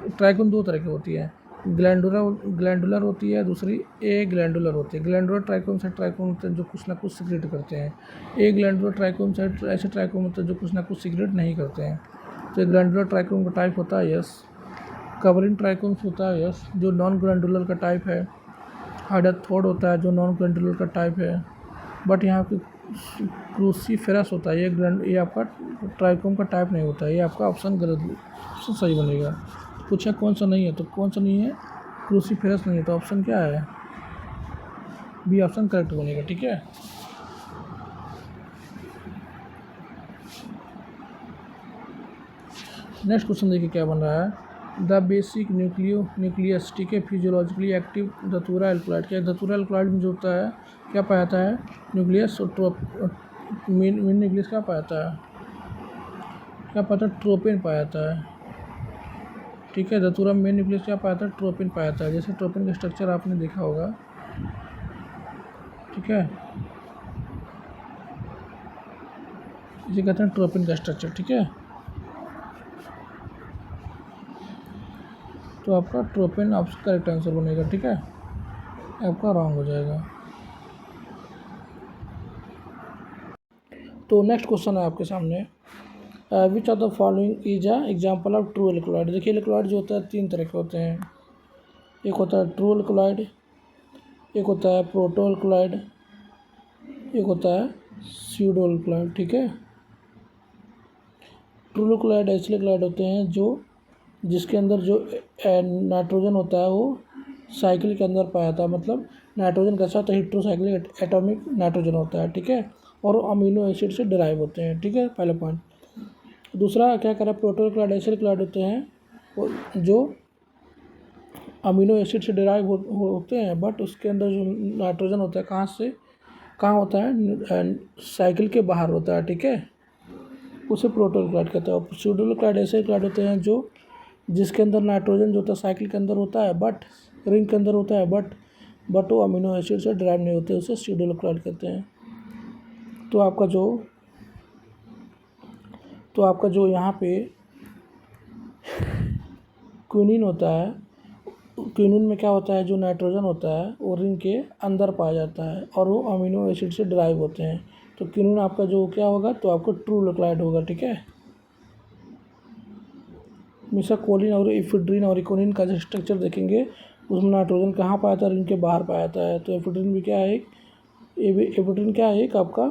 Trichome दो तरह की होती है, ग्लैंडुलर होती है, दूसरी ए ग्लैंडुलर होती है। ग्लैंडुलर ट्राइकोम से ट्राइकोम होते हैं जो कुछ ना कुछ सीक्रेट करते हैं, ए ग्लैंडुलर ट्राइकोम से ऐसे ट्राइकोम होते हैं जो कुछ ना कुछ सीक्रेट नहीं करते हैं। तो ग्लैंडुलर ट्राइकोम का टाइप होता है यस। कवरिंग ट्राइकोम्स होता है यस, जो नॉन ग्लैंडुलर का टाइप है। हाइड्रोथोड होता है जो नॉन ग्लैंडुलर का टाइप है। बट यहाँ पे क्रूसीफेरस होता है, ये आपका ट्राइकोम का टाइप नहीं होता है। ये आपका ऑप्शन गलत सही बनेगा। पूछा कौन सा नहीं है, तो कौन सा नहीं है, क्रूसीफेरस नहीं है, तो ऑप्शन क्या है, बी ऑप्शन करेक्ट बनेगा, ठीक है। नेक्स्ट क्वेश्चन देखिए क्या बन रहा है, द बेसिक न्यूक्लियस, ठीक है, फिजियोलॉजिकली एक्टिव धतूरा एल्कलॉइड। क्या धतूरा एल्कलॉइड में जो होता है क्या पाया जाता है, न्यूक्लियस और मेन न्यूक्लियस क्या पाया जाता है, क्या पाया जाता है, ट्रोपिन पाया जाता है, ठीक है। धतूरा में मेन न्यूक्लियस क्या पाया जाता है, ट्रोपिन पाया जाता है। जैसे ट्रोपिन का स्ट्रक्चर आपने देखा होगा, ठीक है, इसे कहते हैं ट्रोपिन का स्ट्रक्चर, ठीक है। तो आपका ट्रोपिन आपका करेक्ट आंसर बनेगा, ठीक है, आपका रॉन्ग हो जाएगा। तो नेक्स्ट क्वेश्चन है आपके सामने, which of the following is a example of true alkaloid. देखिए एल्कलॉइड जो होता है तीन तरह के होते हैं, एक होता है ट्रू एल्कलॉइड, एक होता है प्रोटो एल्कलॉइड, एक होता है स्यूडो एल्कलॉइड, ठीक है। ट्रू एल्कलॉइड ऐसे एल्कलॉइड होते हैं जो जिसके अंदर जो नाइट्रोजन होता है वो साइकिल के अंदर पाया जाता है, मतलब नाइट्रोजन कैसा होता है, हेट्रोसाइक्लिक एटॉमिक नाइट्रोजन होता है, ठीक है, और अमीनो एसिड से डिराइव होते हैं, ठीक है, पहला पॉइंट। दूसरा क्या कह रहा है, प्रोटो एल्कलॉइड ऐसे एल्कलॉइड होते हैं जो अमीनो एसिड से डिराइव होते हैं, बट उसके अंदर जो नाइट्रोजन होता है कहाँ होता है, साइकिल के बाहर होता है, ठीक है, उसे प्रोटो एल्कलॉइड कहते हैं। और स्यूडो एल्कलॉइड ऐसे एल्कलॉइड होते हैं जो जिसके अंदर नाइट्रोजन जो होता है साइकिल के अंदर होता है, बट रिंग के अंदर होता है, बट वो अमीनो एसिड से ड्राइव नहीं होते, उसे स्यूडो एल्कलॉइड कहते हैं। तो आपका जो यहाँ पे क्विनिन होता है, क्विनिन में क्या होता है, जो नाइट्रोजन होता है वो रिंग के अंदर पाया जाता है और वो अमीनो एसिड से ड्राइव होते हैं। तो क्विनिन आपका जो क्या होगा, तो आपका ट्रू एल्कलॉइड होगा, ठीक है। मिसाकोलिन और इफेड्रिन और इकोनिन का जो स्ट्रक्चर देखेंगे उसमें नाइट्रोजन कहाँ पाया जाता है, रिंग के बाहर पाया जाता है। तो इफेड्रिन भी क्या है, इफेड्रिन क्या है, एक आपका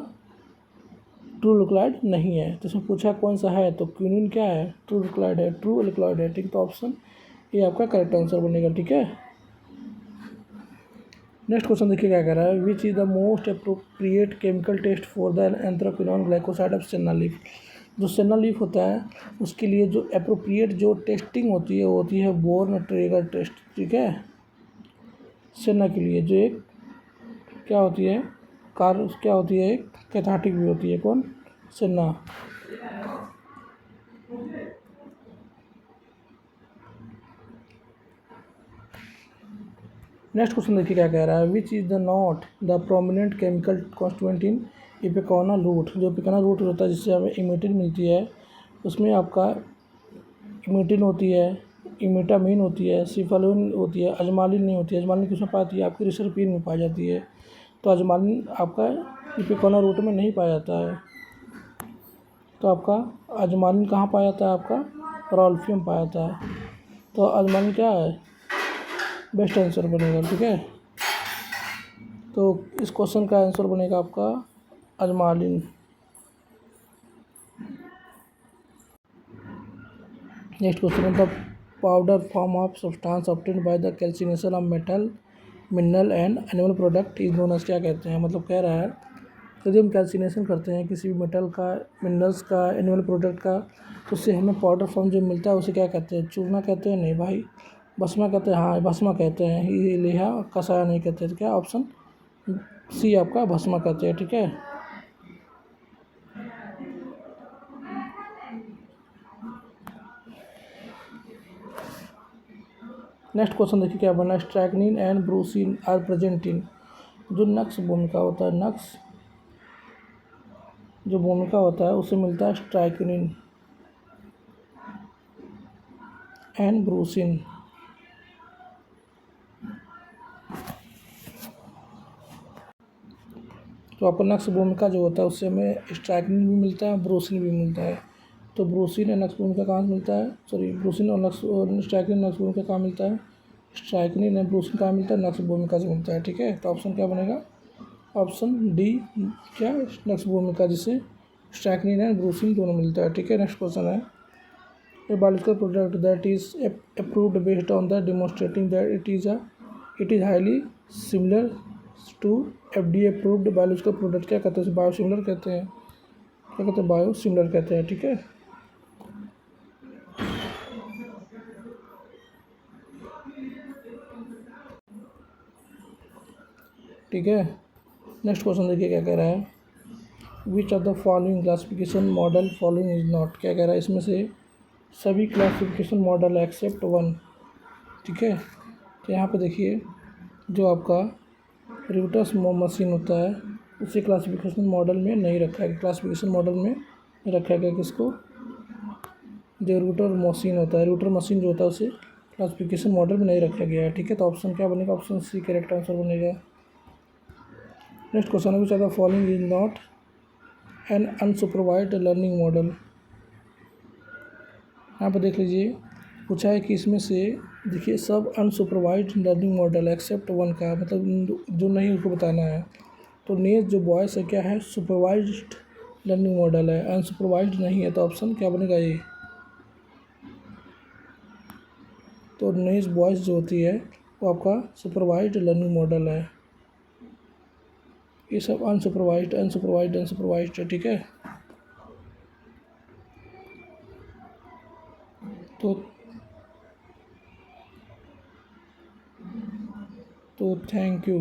ट्रू एल्कलॉइड नहीं है। तो इसमें पूछा कौन सा है, तो क्विनिन क्या है, ट्रू एल्कलॉइड है, ट्रू एल्कलॉइड है, ठीक। तो ऑप्शन ये आपका करेक्ट आंसर बनेगा, ठीक है। नेक्स्ट क्वेश्चन देखिए क्या कह रहा है, which is the most appropriate chemical test for the anthraquinone glycoside of senna leaf. जो सेना लीफ होता है उसके लिए जो अप्रोप्रिएट जो टेस्टिंग होती है वो होती है बोर्न ट्रेगर टेस्ट, ठीक है। सेना के लिए जो एक क्या होती है क्या होती है, एक कैथार्टिक भी होती है, कौन, सेना। नेक्स्ट क्वेश्चन देखिए क्या कह रहा है, which is the not the prominent chemical constituent in ipecacuanha root. जो इपेकोना रूट होता है जिससे हमें इमेटिन मिलती है, उसमें आपका इमेटिन होती है, इमेटामिन होती है, सिफालोन होती है, अजमालिन नहीं होती है। अजमालिन किसमें पाती है, आपकी रिसरपिन में पाई जाती है। तो अजमालिन आपका इपेकोना रूट में नहीं पाया जाता है। तो आपका अजमालिन कहाँ पाया जाता है, आपका रॉल्फियम पाया जाता है। तो अजमालिन क्या है, बेस्ट आंसर बनेगा, ठीक है। तो इस क्वेश्चन का आंसर बनेगा आपका अजमालिन। नेक्स्ट क्वेश्चन है the powder form of substance obtained by the calcination of metal mineral and animal product is known as क्या कहते हैं। मतलब कह रहा है यदि हम कैल्सिनेशन करते हैं किसी भी मेटल का, मिनरल्स का, एनिमल प्रोडक्ट का, तो उससे हमें पाउडर फॉर्म जो मिलता है उसे क्या कहते हैं, चूरमा कहते हैं? नहीं भाई, भस्मा कहते हैं। हाँ, भस्मा कहते हैं, ये लिहा कसाया नहीं कहते। तो क्या ऑप्शन सी आपका भस्मा कहते हैं। ठीक है, नेक्स्ट क्वेश्चन देखिए क्या बना। स्ट्राइकनिन एंड ब्रूसिन आर प्रेजेंट इन, जो नक्स भूमिका होता है, नक्स जो भूमिका होता है उसे मिलता है स्ट्राइकनिन एंड ब्रूसिन। तो आपको नक्स भूमिका जो होता है उससे हमें स्ट्राइकनिन भी मिलता है, ब्रूसिन भी मिलता है। तो ब्रूसिन और नक्स भूमिका कहाँ से मिलता है, सॉरी ब्रूसिन और नक्स और स्ट्राइकनिन नक्स भूमिका कहाँ मिलता है, स्ट्राइकनिन और ब्रूसिन कहाँ मिलता है, नक्स भूमिका से मिलता है। ठीक है, तो ऑप्शन क्या बनेगा, ऑप्शन डी, क्या नक्स भूमिका जिससे स्ट्राइकनिन एंड ब्रूसिन दोनों मिलता है। ठीक है, नेक्स्ट क्वेश्चन है a biological product that is approved based on the demonstrating that it is highly similar to FDA approved biological product क्या कहते हैं, बायोसिमिलर कहते हैं। क्या कहते हैं, बायोसिमिलर कहते हैं। ठीक है, ठीक है, नेक्स्ट क्वेश्चन देखिए क्या कह रहा है। Which of the following classification model following is not, क्या कह रहा है, इसमें से सभी क्लासिफिकेशन मॉडल एक्सेप्ट वन। ठीक है, तो यहाँ पे देखिए जो आपका रिवर्स मशीन होता है उसे क्लासिफिकेशन मॉडल में नहीं रखा है। क्लासिफिकेशन मॉडल में रखा गया किसको, जो रूटर मशीन होता है, रूटर मशीन जो होता है उसे क्लासिफिकेशन मॉडल में नहीं रखा गया है। ठीक है, तो ऑप्शन क्या बनेगा, ऑप्शन सी करेक्ट आंसर बनेगा। नेक्स्ट क्वेश्चन है which are the following is not an unsupervised learning model. यहाँ पर देख लीजिए पूछा है कि इसमें से देखिए सब unsupervised learning model except one का मतलब जो नहीं उसको बताना है। तो नेज जो बॉयस है क्या है, सुपरवाइज्ड लर्निंग मॉडल है, अनसुपरवाइज्ड नहीं है। तो ऑप्शन क्या बनेगा ये, तो नेज बॉयस जो होती है वो आपका सुपरवाइज्ड लर्निंग मॉडल है। ये सब अनसुपरवाइज्ड अनसुपरवाइज्ड अनसुपरवाइज्ड है। ठीक है, तो थैंक यू।